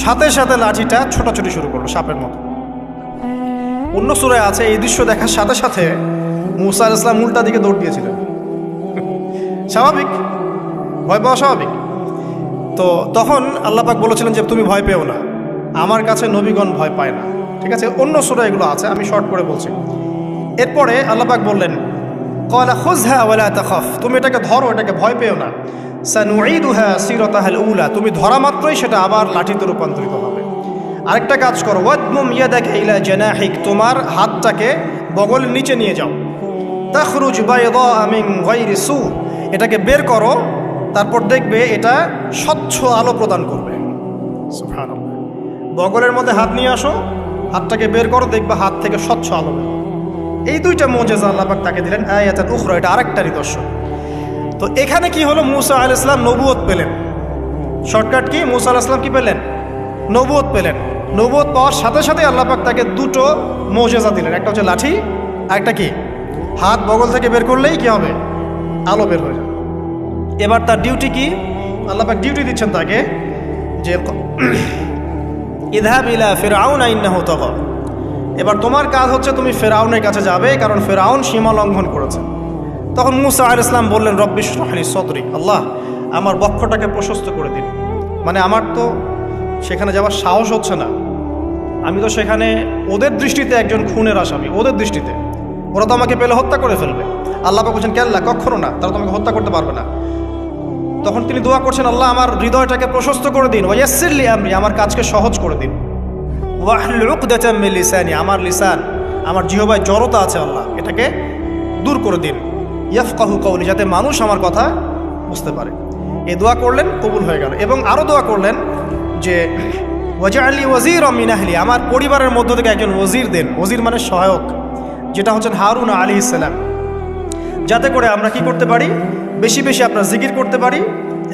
সাথে সাথে লাঠিটা ছোটাছুটি শুরু করলো সাপের মতো। অন্য সূরায় আছে এই দৃশ্য দেখার সাথে সাথে মূসা আলাইহিস সালাম উল্টা দিকে দৌড় দিয়েছিলেন। স্বাভাবিক, ভয় পাওয়া স্বাভাবিক। তো তখন আল্লাহ পাক বলেছিলেন যে তুমি ভয় পেও না, আমার কাছে নবীগণ ভয় পায় না। ঠিক আছে, অন্য সূরা এগুলো আছে, আমি শর্ট করে বলছি। এরপরে আল্লাহ পাক বললেন ক্বালা খুযহা ওয়া লা তাখাফ, তুমি এটাকে ধরো, এটাকে ভয় পেও না। সানুঈদুহা সিরাতাহাল উলা, তুমি ধরা মাত্রই সেটা আবার লাঠিতে রূপান্তরিত হবে। আরেকটা কাজ করো, ওয়াদমুম ইয়াদাকা ইলা জানাহিক, তোমার হাতটাকে বগলের নিচে নিয়ে যাও। তাখরুজ বাইদা মিন গায়রি সু, এটাকে বের করো, তারপর দেখবে এটা স্বচ্ছ আলো প্রদান করবে। সুবহানাল্লাহ, বগলের মধ্যে হাত নিয়ে আসো, হাতটাকে বের করো, দেখবে হাত থেকে স্বচ্ছ আলো বের। এই দুইটা মুজিজা আল্লাহ পাক তাকে দিলেন। আয়াতুল উখরা, এটা আরেকটা নিদর্শন। তো এখানে কি হলো? মূসা আলাইহিস সালাম নবুয়ত পেলেন। Shortcut key? মূসা আলাইহিস সালাম কি পেলেন? নবুয়ত পেলেন। নবুয়ত পাওয়ার সাথে সাথে আল্লাহ পাক তাকে দুটো মুজিজা দিলেন। একটা হচ্ছে লাঠি, আর একটা কি? হাত বগল থেকে বের করলেই কি হবে? আলো বের হয়ে যাবে। এবার তার ডিউটি কি? আল্লাহ পাক ডিউটি দিচ্ছেন তাকে যে ইযহাব ইলা ফিরআউন ইন্নাহু তাগা, এবার তোমার কাজ হচ্ছে তুমি ফেরাউনের কাছে যাবে, কারণ ফেরাউন সীমা লঙ্ঘন করেছে। তখন মূসা আলাইহিস সালাম বললেন রব্বি ইশরাহ লি সদরি, আল্লাহ আমার বক্ষটাকে প্রশস্ত করে দিন। মানে আমার তো সেখানে যাওয়ার সাহস হচ্ছে না, আমি তো সেখানে ওদের দৃষ্টিতে একজন খুনের আসামি, ওদের দৃষ্টিতে ওরা তো আমাকে পেলে হত্যা করে ফেলবে। আল্লাহ পাক বলছেন কেল্লা, কখনো না, তারা তোমাকে হত্যা করতে পারবে না। তখন তিনি দোয়া করছেন আল্লাহ আমার হৃদয়টাকে প্রশস্ত করে দিন, ওয়া ইয়াসসির লি আমরি, আমার কাজকে সহজ করে দিন। ওয়াহলুল উকদাতাম মিন লিসানি, আমার লিসান, আমার জিহ্বায় জড়তা আছে আল্লাহ, এটাকে দূর করে দিন। ইয়াফকাহু কওলি, যাতে মানুষ আমার কথা বুঝতে পারে। এই দোয়া করলেন, কবুল হয়ে গেল। এবং আরও দোয়া করলেন যে ওয়াজআলি ওয়াজিরাম মিন আহলি, আমার পরিবারের মধ্য থেকে একজন ওজির দেন। ওজির মানে সহায়ক, যেটা হচ্ছেন হারুন আলাইহিস সালাম, যাতে করে আমরা কি করতে পারি? বেশি বেশি আপনার জিকির করতে পারি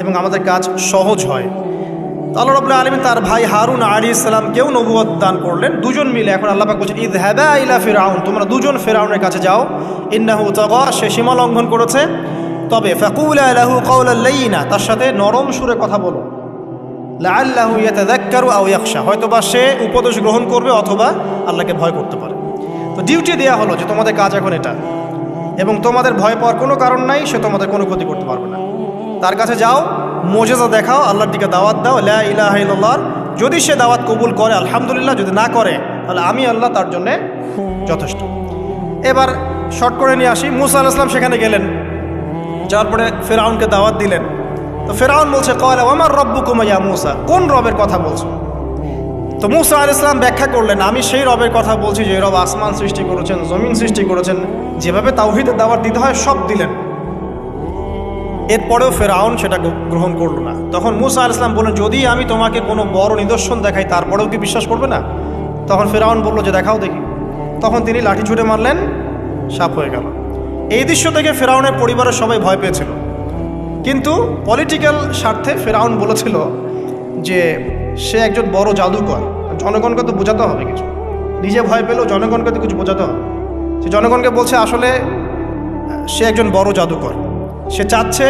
এবং আমাদের কাজ সহজ হয়। আল্লাহ রাব্বুল আলামিন তার ভাই হারুন আলাইহিস সালামকেও নবুয়ত দান করলেন। দুজন মিলে এখন আল্লাহ পাক বলছেন ইযহাবা ইলা ফিরআউন, তোমরা দুজন ফিরআউনের কাছে যাও। ইন্নাহু তাগা, সে সীমা লঙ্ঘন করেছে। তবে ফাকুলা লাহু কাওলাল লাইয়িনা, তার সাথে নরম সুরে কথা বলো। লাআল্লাহু ইয়াতাযাক্কারু আও ইয়াখশা, হয়তোবা সে উপদেশ গ্রহণ করবে অথবা আল্লাহকে ভয় করতে পারে। তো ডিউটি দেয়া হলো যে তোমাদের কাজ এখন এটা, এবং তোমাদের ভয় পাওয়ার কোনো কারণ নাই, সে তোমাদের কোনো ক্ষতি করতে পারবে না। তার কাছে যাও, মুজিজা দেখাও, আল্লাহর দিকে দাওয়াত দাও, লা ইলাহা ইল্লাল্লাহ। যদি সে দাওয়াত কবুল করে আলহামদুলিল্লাহ, যদি না করে তাহলে আমি আল্লাহ তার জন্যে যথেষ্ট। এবার শর্ট করে নিয়ে আসি, মূসা আলাইহিস সালাম সেখানে গেলেন, যাওয়ার পরে ফেরাউনকে দাওয়াত দিলেন। তো ফেরাউন বলছে ক্বালা ওয়ামার রব্বুকুম ইয়া মূসা, কোন রবের কথা বলছো? তো মূসা আলাইহিস সালাম ব্যাখ্যা করলেন আমি সেই রবের কথা বলছি যে রব আসমান সৃষ্টি করেছেন, জমিন সৃষ্টি করেছেন, যেভাবে তাওহীদের দাওয়াত দিতে হয় সব দিলেন। এরপরেও ফেরাউন সেটা গ্রহণ করলো না। তখন মূসা আলাইহিস সালাম বললেন যদি আমি তোমাকে কোনো বড় নিদর্শন দেখাই তারপরেও কি বিশ্বাস করবে না? তখন ফেরাউন বলল যে দেখাও দেখি। তখন তিনি লাঠি ছুঁড়ে মারলেন, সাপ হয়ে গেল। এই দৃশ্য থেকে ফেরাউনের পরিবারের সবাই ভয় পেয়েছিল। কিন্তু পলিটিক্যাল স্বার্থে ফেরাউন বলেছিল যে সে একজন বড় জাদুকর, জনগণকে তো বোঝাতে হবে কিছু, নিজে ভয় পেলেও জনগণকে তো কিছু বোঝাতে হবে। সে জনগণকে বলছে আসলে সে একজন বড় জাদুকর, সে চাচ্ছে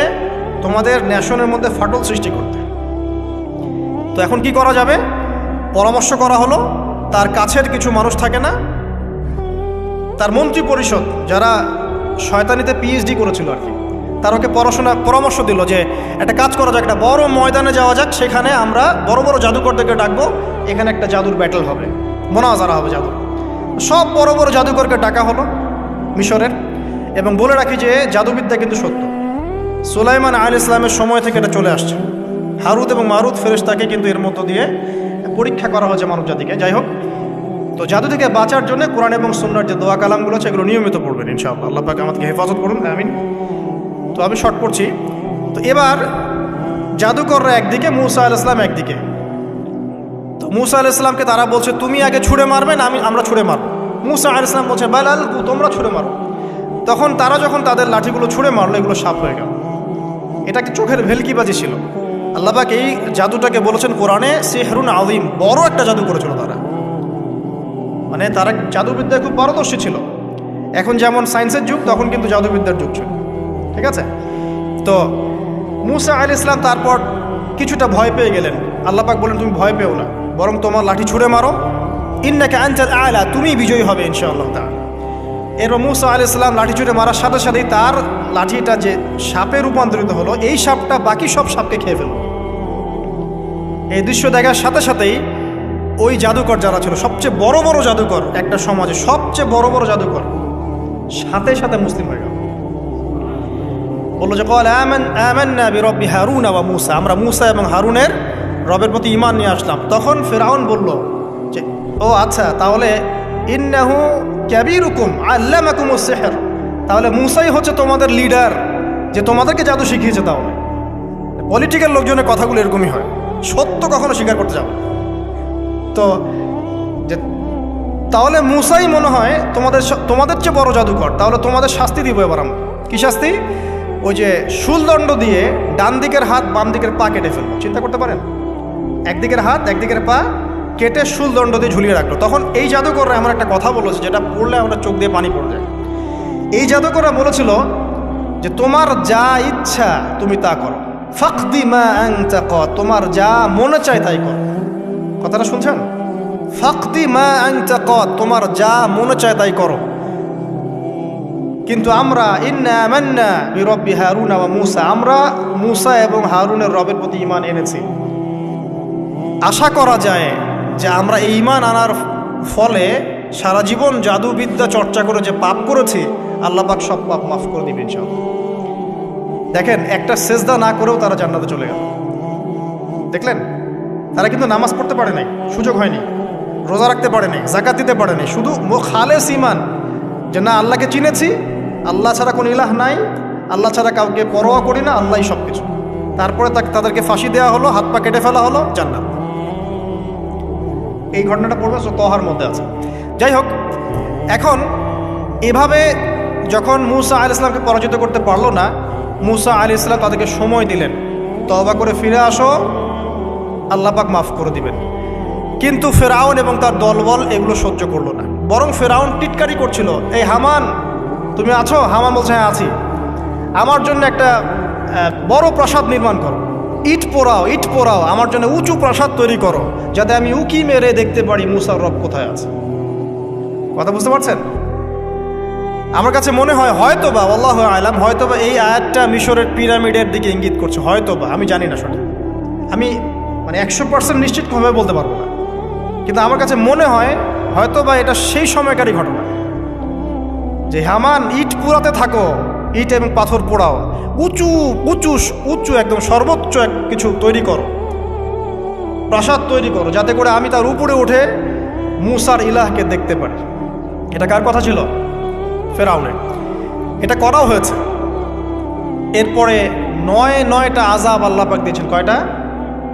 তোমাদের ন্যাশনের মধ্যে ফাটল সৃষ্টি করতে। তো এখন কি করা যাবে? পরামর্শ করা হলো, তার কাছের কিছু মানুষ থাকে না, তার মন্ত্রী পরিষদ যারা শয়তানিতে পিএইচডি করেছিল আর কি, তার ওকে পরামর্শ দিল যে একটা কাজ করা যাক, একটা বড় ময়দানে যাওয়া যাক, সেখানে আমরা বড় বড় জাদুকরদেরকে ডাকবো, এখানে একটা জাদুর ব্যাটল হবে, মোনাজারা হবে জাদু। সব বড় বড় জাদুকরকে ডাকা হলো মিশরের, এবং বলে রাখি যে জাদুবিদ্যা কিন্তু সত্য, সুলাইমান আলাইহিস ইসলামের সময় থেকে এটা চলে আসছে। হারুত এবং মারুত ফেরেশতাকে কিন্তু এর মধ্য দিয়ে পরীক্ষা করা হয়েছে মানব জাতিকে। যাই হোক, তো জাদু থেকে বাঁচার জন্য কোরআন এবং সুন্নাহর যে দোয়া কালামগুলো আছে এগুলো নিয়মিত পড়বেন ইনশাআল্লাহ। আল্লাহ পাক আমাদেরকে হেফাজত করুন, আমিন। তো আমি শর্ট পড়ছি। তো এবার জাদুকররা একদিকে, মূসা আলাইহিস সালাম একদিকে। তো মূসা আলাইহিস সালামকে তারা বলছে তুমি আগে ছুঁড়ে মারবে না আমরা ছুঁড়ে মারবো। মূসা আলাইহিস সালাম বলছে বাল আলকু, তোমরা ছুঁড়ে মারো। তখন তারা যখন তাদের লাঠিগুলো ছুঁড়ে মারলো, এগুলো সাপ হয়ে গেল। এটা একটা চোখের ভেলকিবাজি ছিল। আল্লাহ পাক এই জাদুটাকে বলেছেন কোরআনে সিহরুন আযীম, বড় একটা জাদু করেছিল তারা, মানে তারা জাদুবিদ্যায় খুব পারদর্শী ছিল। এখন যেমন সায়েন্সের যুগ, তখন কিন্তু জাদুবিদ্যার যুগ ছিল, ঠিক আছে? তো মূসা আলাইহিস সালাম তারপর কিছুটা ভয় পেয়ে গেলেন। আল্লাহ পাক বলেন তুমি ভয় পেও না, বরং তোমার লাঠি ছুঁড়ে মারো, ইন্নাকা আনতাল আ'লা, তুমি বিজয়ী হবে ইনশাআল্লাহ তাআলা। এরপর মূসা আলাইহিস সালাম লাঠি ছুঁড়ে মারার সাথে সাথেই তার লাঠিটা যে সাপে রূপান্তরিত হলো, এই সাপটা বাকি সব সাপকে খেয়ে ফেলল। এই দৃশ্য দেখার সাথে সাথেই ওই জাদুকর যারা ছিল, সবচেয়ে বড় বড় জাদুকর, একটা সমাজে সবচেয়ে বড় বড় জাদুকর, সাথে সাথে মুসলিম হয়ে গেল। বললো যে ক্বাল আমান্না বিরব্বি হারুন ওয়া মূসা, আমরা মূসা এবং হারুনের রবের প্রতি ঈমান নিয়ে আসলাম। তখন ফিরআউন বলল যে ও আচ্ছা, তাহলে ইন্নাহু কাবীরুকুম আল্লামাকুমুস সিহর, তাহলে মূসাই হচ্ছে তোমাদের লিডার, যে তোমাদেরকে জাদু শিখিয়েছে। তাহলে পলিটিক্যাল লোকজনের কথাগুলো এরকমই হয়, সত্য কখনো স্বীকার করতে যাবে। তো যে তাহলে মূসাই মনে হয় তোমাদের চেয়ে বড় জাদুকর, তাহলে তোমাদের শাস্তি দিব এবার আমরা। কি শাস্তি? ওই যে শুলদণ্ড দিয়ে ডান দিকের হাত বাম দিকের পা কেটে ফেলবো। চিন্তা করতে পারেন, একদিকের হাত একদিকের পা কেটে শুলদণ্ড দিয়ে ঝুলিয়ে রাখলো। তখন এই জাদুকররা এমন একটা কথা বলেছে যেটা পড়লে আমরা চোখ দিয়ে পানি পড়ে যায়। এই জাদুকররা বলেছিল যে তোমার যা ইচ্ছা তুমি তা করো, ফাকদি মা আনতা ক, তোমার যা মনে চায় তাই করো। কথাটা শুনছেন? ফাকদি মা আনতা ক, তোমার যা মনে চায় তাই করো। কিন্তু আমরা ইন্না আমান্না বিরব্বি হারুন ওয়া মূসা, আমরা মূসা এবং হারুনের রবের প্রতি ঈমান এনেছি। আশা করা যায় যে আমরা এই ঈমান আনার ফলে সারা জীবন জাদুবিদ্যা চর্চা করে যে পাপ করেছি, আল্লাহ পাক সব পাপ মাফ করে দিবেন ইনশাআল্লাহ। দেখেন, একটা সেজদা না করেও তারা জান্নাতে চলে গেল। দেখলেন, তারা কিন্তু নামাজ পড়তে পারে নাই, সুযোগ হয়নি, রোজা রাখতে পারে নাই, যাকাত দিতে পারে নাই, শুধু খালেস ঈমান যে না আল্লাহকে চিনেছি, আল্লাহ ছাড়া কোনো ইলাহ নাই, আল্লাহ ছাড়া কাউকে পরোয়া করি না, আল্লাহই সব কিছু। তারপরে তাদেরকে ফাঁসি দেওয়া হলো, হাত পা কেটে ফেলা হলো, জান্নাত। এই ঘটনাটা পড়বে তহার মধ্যে আছে। যাই হোক, এখন এভাবে যখন মূসা আলাইহিস সালামকে পরাজিত করতে পারলো না, মূসা আলাইহিস সালাম তাদেরকে সময় দিলেন, তওবা করে ফিরে আসো, আল্লাহ পাক মাফ করে দিবেন। কিন্তু ফেরাউন এবং তার দলবল এগুলো সহ্য করলো না, বরং ফেরাউন টিটকারি করছিল, এই হামান তুমি আছো? হামান বলছে হ্যাঁ আছি, আমার জন্য একটা বড় প্রাসাদ নির্মাণ করো, ইট পোড়াও, আমার জন্য উঁচু প্রাসাদ তৈরি করো, যাতে আমি উকি মেরে দেখতে পারি মূসার রব কোথায় আছে। কথা বুঝতে পারছেন? আমার কাছে মনে হয় হয়তোবা, আল্লাহু আ'লাম, হয়তোবা এই আয়াতটা মিশরের পিরামিডের দিকে ইঙ্গিত করছে, হয়তোবা, আমি জানি না সঠিক, আমি মানে 100% নিশ্চিতভাবে বলতে পারবো না, কিন্তু আমার কাছে মনে হয় হয়তোবা এটা সেই সময়কারই ঘটনা, যে হামান ইট পোড়াতে থাকো, ইট এবং পাথর পোড়াও, উঁচু উঁচু উঁচু একদম সর্বোচ্চ কিছু তৈরি করো, প্রাসাদ তৈরি করো, যাতে করে আমি তার উপরে উঠে মূসার ইলাহকে দেখতে পারি। এটা কার কথা ছিল? ফেরাউনের। এটা করাও হয়েছে। এরপরে 9টা আযাব আল্লাহ পাক দিয়েছেন। কয়টা?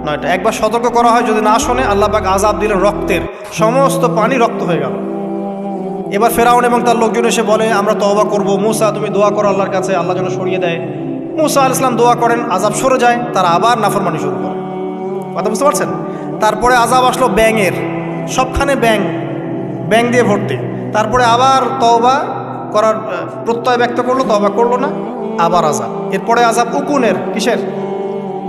9টা। একবার সতর্ক করা হয়, যদি না শোনে আল্লাহ পাক আযাব দিলেন রক্তের, সমস্ত পানি রক্ত হয়ে গেল। এবার ফেরাউন এবং তার লোকজন এসে বলে আমরা তওবা করব, মূসা তুমি দোয়া করো আল্লাহর কাছে, আল্লাহ যেন সরিয়ে দেয়। মুসা আলাইহিস সালাম দোয়া করেন, আযাব সরে যায়, তারা আবার নাফরমানি শুরু করে। কথা বুঝতে পারছেন? তারপরে আযাব আসলো ব্যাঙের, সবখানে ব্যাঙ দিয়ে ভর্তি। তারপরে আবার তওবা করার প্রত্যয় ব্যক্ত করলো, তওবা করলো না, আবার আযাব। এরপরে আযাব উকুনের, কিসের?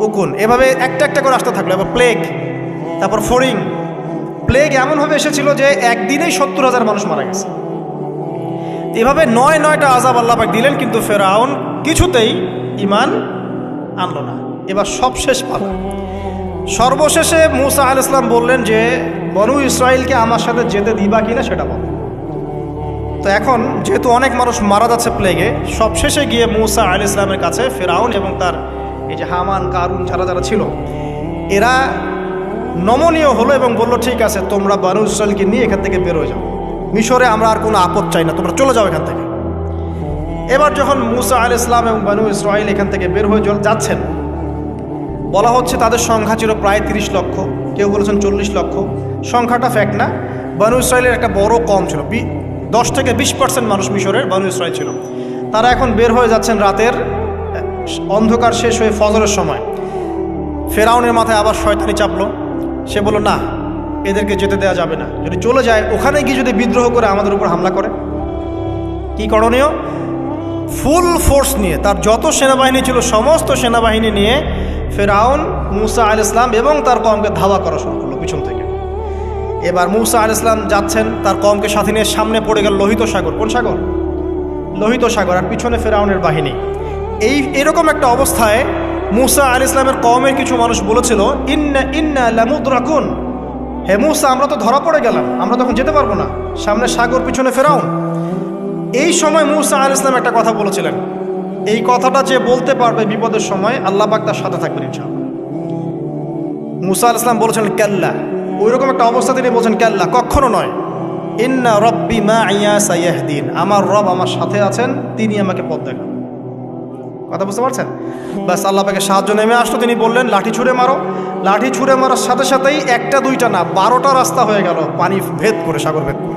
উকুন। এভাবে একটা একটা করে আসতে থাকলো। এবার প্লেগ, তারপর ফড়িং। প্লেগ এমনভাবে এসেছিল যে একদিনেই 70,000 মানুষ মারা গেছে। এভাবে 9টা আযাব আল্লাহ পাক দিলেন, কিন্তু ফেরাউন কিছুতেই ঈমান আনলো না। এবার সবশেষ পালা। সর্বশেষে মুসা আলাইহিস সালাম বললেন যে বনু ইসরাইলকে আমার সাথে যেতে দিবা কিনা সেটা বল। তো এখন যেহেতু অনেক মানুষ মারা যাচ্ছে প্লেগে, সবশেষে গিয়ে মুসা আলাইহিস সালামের কাছে ফেরাউন এবং তার এই যে হামান, কারুন, যারা ছিল, এরা নমনীয় হলো এবং বলল, ঠিক আছে, তোমরা বনু ইসরাইলকে নিয়ে এখান থেকে বের হয়ে যাও, মিশরে আমরা আর কোনো আপদ চাই না, তোমরা চলে যাও এখান থেকে। এবার যখন মুসা আলাইহিস সালাম এবং বনু ইসরাইল এখান থেকে বের হয়ে যাচ্ছেন, বলা হচ্ছে তাদের সংখ্যা ছিল প্রায় 30 লক্ষ, কেউ বলেছেন 40 লক্ষ। সংখ্যাটা ফ্যাক্ট না। বনু ইসরাইলের একটা বড় কম ছিল, 10 থেকে 20% মানুষ মিশরের বনু ইসরাইল ছিল। তারা এখন বের হয়ে যাচ্ছেন রাতের অন্ধকার শেষ হয়ে ফজরের সময়। ফেরাউনের মাথায় আবার শয়তানি চাপলো। সে বলল, না, এদেরকে যেতে দেওয়া যাবে না, যদি চলে যায় ওখানে গিয়ে যদি বিদ্রোহ করে আমাদের উপর হামলা করে। কি করণীয়? ফুল ফোর্স নিয়ে, তার যত সেনাবাহিনী ছিল সমস্ত সেনাবাহিনী নিয়ে ফেরাউন মুসা আলাইহিস সালাম এবং তার কওমকে ধাওয়া করা শুরু করলো পিছন থেকে। এবার মুসা আলাইহিস সালাম যাচ্ছেন, তার কওমকে সাথে নিয়ে, সামনে পড়ে গেল লোহিত সাগর। কোন সাগর? লোহিত সাগর। আর পিছনে ফেরাউনের বাহিনী। এরকম একটা অবস্থায় মুসা আলাইহিস সালামের কওমের কিছু মানুষ বলেছিল, ইন্না লামুদরাকুন, হে মুসা, আমরা তো ধরা পড়ে গেলাম, আমরা তখন যেতে পারবো না, সামনে সাগর, পিছনে ফেরাউন। এই সময় মুসা আলাইহিস সালাম একটা কথা বলেছিলেন, এই কথাটা যে বলতে পারবে বিপদের সময়, আল্লাহ পাক তার সাথে থাকবেন ইনশাআল্লাহ। মুসা আলাইহিস সালাম বলেছেন কাল্লা, ওইরকম একটা অবস্থা তিনি বলছেন কাল্লা, কখনো নয়। ইন্না রব্বি মাইয়া সাইয়াহদিন, আমার রব আমার সাথে আছেন, তিনি আমাকে পথ দেখান। কথা বুঝতে পারছেন? ব্যাস, আল্লাহ পাকের সাহায্য নেমে আসলো। তিনি বললেন, লাঠি ছুঁড়ে মারো। লাঠি ছুঁড়ে মারার সাথে সাথেই একটা দুইটা না, 12টা রাস্তা হয়ে গেল, পানি ভেদ করে, সাগর ভেদ করে।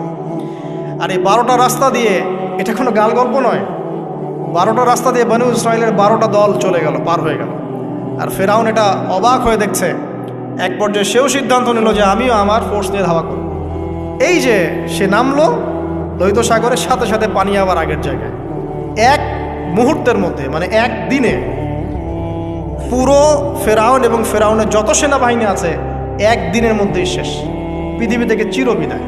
আর এই 12টা রাস্তা দিয়ে, এটা কোনো গাল গল্প নয়, 12টা রাস্তা দিয়ে বনু ইসরাইলের 12টা দল চলে গেল, পার হয়ে গেল। আর ফেরাউন এটা অবাক হয়ে দেখছে। এক পর্যায়ে সেও সিদ্ধান্ত নিল যে আমিও আমার ফোর্স নিয়ে ধাওয়া করব। এই যে সে নামলো লোহিত সাগরের, সাথে সাথে পানি আবার আগের জায়গায়। এক মুহূর্তের মধ্যে, মানে একদিনে পুরো ফেরাউন এবং ফেরাউনের যত সেনাবাহিনী আছে একদিনের মধ্যেই শেষ, পৃথিবী থেকে চিরবিদায়।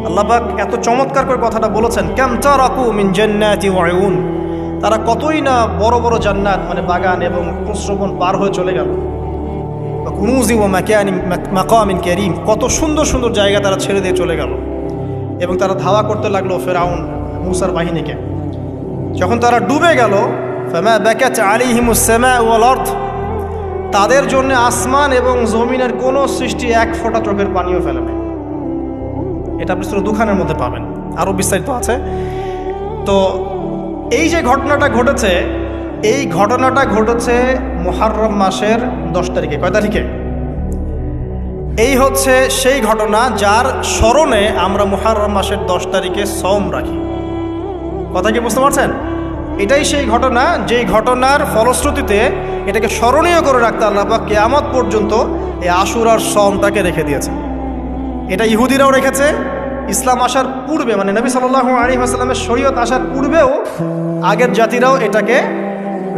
আল্লাহ পাক এত চমৎকার করে কথাটা বলেছেন, কাম তারাকু মিন জান্নাতি ওয়া উয়ুন, তারা কতই না বড় বড় জান্নাত, মানে বাগান এবং প্রশ্রবণ পার হয়ে চলে গেল। কুনুজি ওয়া মাকামিন কারীম, কত সুন্দর সুন্দর জায়গা তারা ছেড়ে দিয়ে চলে গেল। এবং তারা ধাওয়া করতে লাগলো ফেরাউন মুসার বাহিনীকে। যখন তারা ডুবে গেল, ফামা বাকাত আলাইহিমুস সামাউ ওয়াল আরদ, তাদের জন্য আসমান এবং জমিনের কোনো সৃষ্টি এক ফোঁটা চোখের পানিও ফেলে না। এটা আপনি সূরা দুখানের মধ্যে পাবেন, আরও বিস্তারিত আছে। তো এই যে ঘটনাটা ঘটেছে, এই ঘটনাটা ঘটেছে মুহররম মাসের 10 তারিখে। কয় তারিখে? এই হচ্ছে সেই ঘটনা যার স্মরণে আমরা মুহররম মাসের 10 তারিখে সওম রাখি। কথা কি বুঝতে পারছেন? এটাই সেই ঘটনা, যেই ঘটনার ফলশ্রুতিতে এটাকে স্মরণীয় করে রাখতে আল্লাহ পাক কিয়ামত পর্যন্ত এই আশুরার সওমটাকে রেখে দিয়েছে। এটা ইহুদিরাও রেখেছে, ইসলাম আসার পূর্বে, মানে নবী সাল্লাল্লাহু আলাইহি ওয়াসাল্লামের শরীয়ত আসার পূর্বেও আগের জাতিরাও এটাকে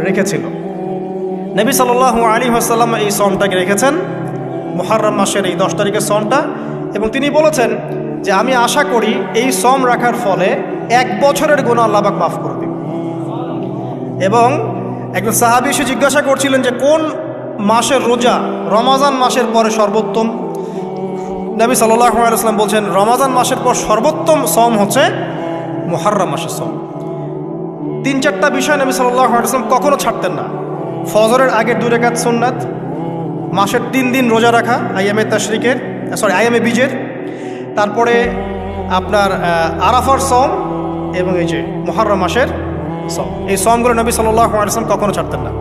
রেখেছিল। নবী সাল্লাল্লাহু আলাইহি ওয়াসাল্লাম এই সওমটাকে রেখেছেন, মুহররম মাসের এই 10 তারিখের সওমটা। এবং তিনি বলেছেন যে আমি আশা করি এই সওম রাখার ফলে 1 বছরের গুনাহ আল্লাহ পাক মাফ করে দিবেন। এবং একজন সাহাবী এসে জিজ্ঞাসা করছিলেন যে কোন মাসের রোজা রমাজান মাসের পরে সর্বোত্তম। নবী সাল্লাল্লাহু আলাইহি ওয়াসাল্লাম বলছেন রমাজান মাসের পর সর্বোত্তম সওম হচ্ছে মুহররম মাসের সওম। 3-4টা বিষয় নবী সাল্লাল্লাহু আলাইহি ওয়াসাল্লাম কখনো ছাড়তেন না। ফজরের আগের 2 রাকাত সুন্নাত, মাসের 3 দিন রোজা রাখা, আইয়ামে বীজের, তারপরে আপনার আরাফার সওম এবং এই যে মুহররম মাসের সওম। এই সওমগুলো নবী সাল্লাল্লাহু আলাইহি ওয়াসাল্লাম কখনো ছাড়তেন না।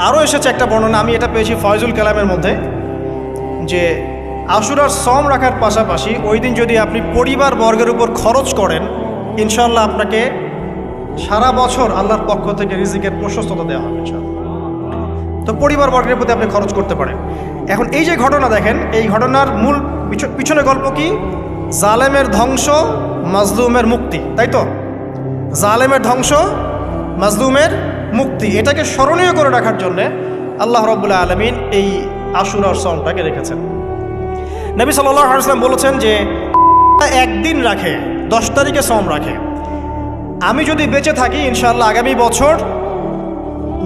আরও এসেছে একটা বর্ণনা, আমি এটা পেয়েছি ফয়জুল কালামের মধ্যে, যে আশুরার সওম রাখার পাশাপাশি ওই দিন যদি আপনি পরিবার বর্গের উপর খরচ করেন, ইনশাআল্লাহ আপনাকে সারা বছর আল্লাহর পক্ষ থেকে রিজিকের প্রশস্ততা দেওয়া হবে ইনশাআল্লাহ। তো পরিবার বর্গের প্রতি আপনি খরচ করতে পারেন। এখন এই যে ঘটনা দেখেন, এই ঘটনার মূল পিছনে গল্প কি? জালেমের ধ্বংস, মাজলুমের মুক্তি, তাই তো? জালেমের ধ্বংস, মাজলুমের মুক্তি, এটাকে স্মরণীয় করে রাখার জন্যে আল্লাহ রাব্বুল আলামিন এই আশুরার সওমটাকে রেখেছেন। নবী সাল্লাল্লাহু আলাইহি ওয়াসাল্লাম বলেছেন যে একদিন রাখে, 10 তারিখে সওম রাখে, আমি যদি বেঁচে থাকি ইনশাআল্লাহ আগামী বছর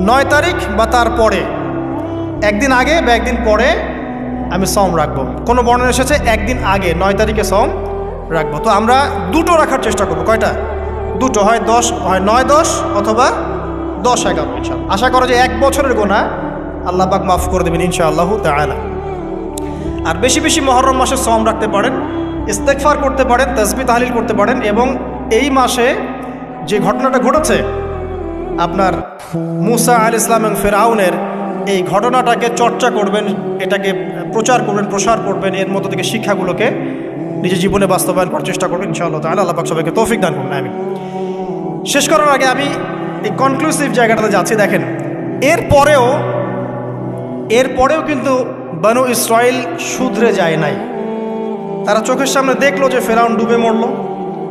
9 তারিখ বা তার পরে, একদিন আগে বা একদিন পরে আমি সওম রাখবো। কোনো বর্ণনা এসেছে একদিন আগে 9 তারিখে সওম রাখবো। তো আমরা দুটো রাখার চেষ্টা করবো। কয়টা? দুটো, হয় 10, হয় 9-10 অথবা 10-11 ইনশাআল্লাহ। আশা করো যে 1 বছরের গুনাহ আল্লাহ পাক মাফ করে দেবেন ইনশাআল্লাহু তাআলা। আর বেশি বেশি মুহররম মাসে সওম রাখতে পারেন, ইস্তেগফার করতে পারেন, তাসবিহ তাহলিল করতে পারেন, এবং এই মাসে যে ঘটনাটা ঘটেছে আপনার মুসা আলাইহিস সালাম এবং ফিরআউনের, এই ঘটনাটাকে চর্চা করবেন, এটাকে প্রচার করবেন, প্রসার করবেন, এর মধ্যে থেকে শিক্ষাগুলোকে নিজের জীবনে বাস্তবায়ন করার চেষ্টা করবেন ইনশাআল্লাহ তাআলা। আল্লাহ পাক সবাইকে তৌফিক দান করুন, আমিন। শেষ করার আগে আমি এই কনক্লুসিভ জায়গাটাতে যাচ্ছি। দেখেন, এরপরেও কিন্তু বনু ইসরাইল শুধরে যায় নাই। তারা চোখের সামনে দেখলো যে ফেরাউন ডুবে মরল,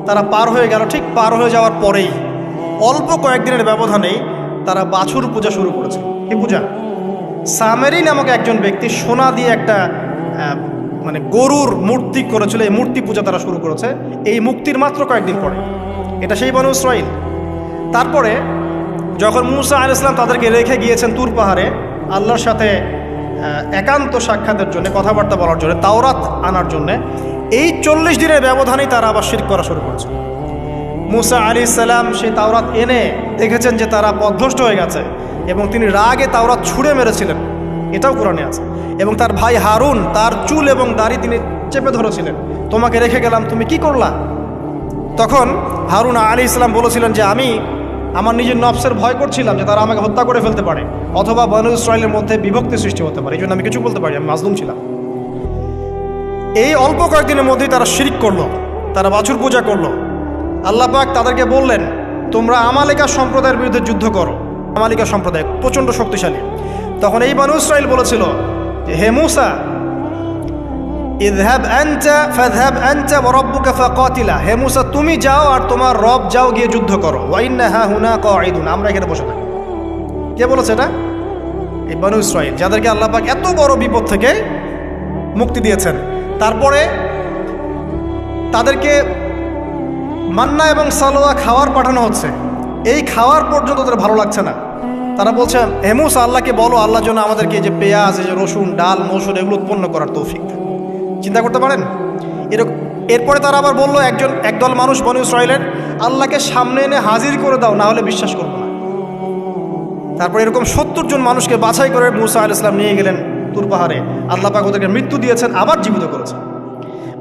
তারা পার হয়ে গেল। ঠিক পার হয়ে যাওয়ার পরেই অল্প কয়েকদিনের ব্যবধানেই তারা বাছুর পূজা শুরু করেছে। কি পূজা? সামেরি নামক একজন ব্যক্তি সোনা দিয়ে একটা মানে গরুর মূর্তি করেছিল, এই মূর্তি পূজা তারা শুরু করেছে এই মুক্তির মাত্র কয়েকদিন পরে। এটা সেই বনু ইসরাইল। তারপরে যখন মুসা আলাইহিস সালাম তাদেরকে রেখে গিয়েছেন তুর পাহাড়ে আল্লাহর সাথে একান্ত সাক্ষাতের জন্য, কথাবার্তা বলার জন্য, তাওরাত আনার জন্য, এই 40 দিনের ব্যবধানেই তারা আবার শিরক করা শুরু করেছে। মুসা আলাইহিস সালাম সেই তাওরাত এনে দেখেছেন যে তারা পথভ্রষ্ট হয়ে গেছে, এবং তিনি রাগে তাওরাত ছুঁড়ে মেরেছিলেন, এটাও কোরআনে আছে। এবং তার ভাই হারুন তার চুল এবং দাড়ি তিনি চেপে ধরেছিলেন, তোমাকে রেখে গেলাম, তুমি কি করলা? তখন হারুন আলাইহিস সালাম বলেছিলেন যে আমি আমার নিজের নফসের ভয় করছিলাম যে তারা আমাকে হত্যা করে ফেলতে পারে, অথবা বনু ইসরাইলের মধ্যে বিভক্তি সৃষ্টি হতে পারে, এই জন্য আমি কিছু বলতে পারি, আমি মাজলুম ছিলাম। এই অল্প কয়েকদিনের মধ্যেই তারা শিরক করলো, তারা বাছুর পূজা করলো। আল্লাহ পাক তাদেরকে বললেন, তোমরা আমালিকা সম্প্রদায়ের বিরুদ্ধে যুদ্ধ করো। আমালিকা সম্প্রদায় প্রচণ্ড শক্তিশালী। তখন এই বনু ইসরাইল বলেছিল যে হে মুসা, ইযহাব আনতা ফাযহাব আনতা ওয়া রাব্বুকা ফাকাতিলা, হে মুসা তুমি যাও আর তোমার রব যাও গিয়ে যুদ্ধ করো। ওয়া ইন্না হাহুনা কাঈদুন, আমরা এখানে বসে থাকি। কে বলেছে এটা? এই বনু ইসরাইল, যাদেরকে আল্লাহ পাক এত বড় বিপদ থেকে মুক্তি দিয়েছেন। তারপরে তাদেরকে মান্না এবং সালোয়া খাওয়ার পাঠানো হচ্ছে, এই খাওয়ার পর্যন্ত তাদের ভালো লাগছে না। তারা বলছে হে মুসা, আল্লাহকে বলো আল্লাহর জন্য আমাদেরকে যে পেঁয়াজ, এই যে রসুন, ডাল, মসুর এগুলো উৎপন্ন করার তৌফিক দেন। চিন্তা করতে পারেন এরকম। এরপরে তারা আবার বললো একদল মানুষ বনু ইসরাইলের, আল্লাহকে সামনে এনে হাজির করে দাও, না হলে বিশ্বাস করবো না। তারপর এরকম 70 জন মানুষকে বাছাই করে মুসা আলাইহিস সালাম নিয়ে গেলেন তুর পাহাড়ে। আল্লাহ পাক ওদেরকে মৃত্যু দিয়েছেন, আবার জীবিত করেছেন।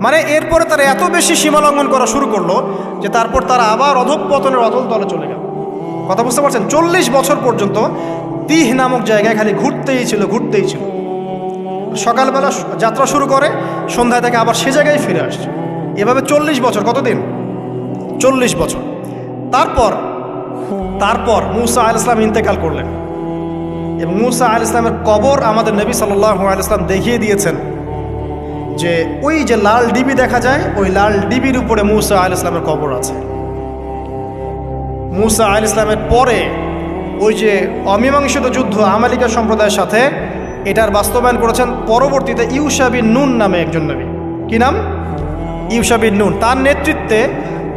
মানে এরপরে তারা এত বেশি সীমা লঙ্ঘন করা শুরু করলো যে তারপর তারা আবার অধঃপতনের অতল তলে চলে গেল। কথা বুঝতে পারছেন? 40 বছর পর্যন্ত তিহ নামক জায়গায় খালি ঘুরতেই ছিল। সকালবেলা যাত্রা শুরু করে, সন্ধ্যায় থেকে আবার সে জায়গায় ফিরে আসছে। এভাবে 40 বছর। কতদিন? 40 বছর। তারপর মুসা আলাইহিস সালাম ইন্তেকাল করলেন, এবং মুসা আলাইহিস সালামের কবর আমাদের নবী সাল্লাল্লাহু আলাইহি ওয়াসাল্লাম দেখিয়ে দিয়েছেন যে ওই যে লাল ডিবি দেখা যায়, ওই লাল ডিবির উপরে মুসা আলাইহিস সালামের কবর আছে। মুসা আলাইহিস সালামের পরে ওই যে অমীমাংসিত যুদ্ধ আমালিকা সম্প্রদায়ের সাথে, এটার বাস্তবায়ন করেছেন পরবর্তীতে ইউশা বিন নুন নামে একজন নবী। কি নাম? ইউশা বিন নুন। তার নেতৃত্বে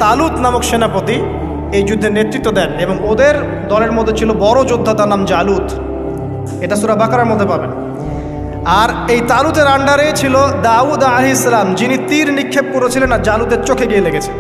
তালুত নামক সেনাপতি এই যুদ্ধের নেতৃত্ব দেন, এবং ওদের দলের মধ্যে ছিল বড় যোদ্ধা, তার নাম জালুত। এটা সূরা বাকারার মধ্যে পাবেন। আর এই তালুতের আন্ডারে ছিল দাউদ আলাইহিস সালাম, যিনি তীর নিক্ষেপ করেছিলেন আর জালুতের চোখে গিয়ে লেগেছে।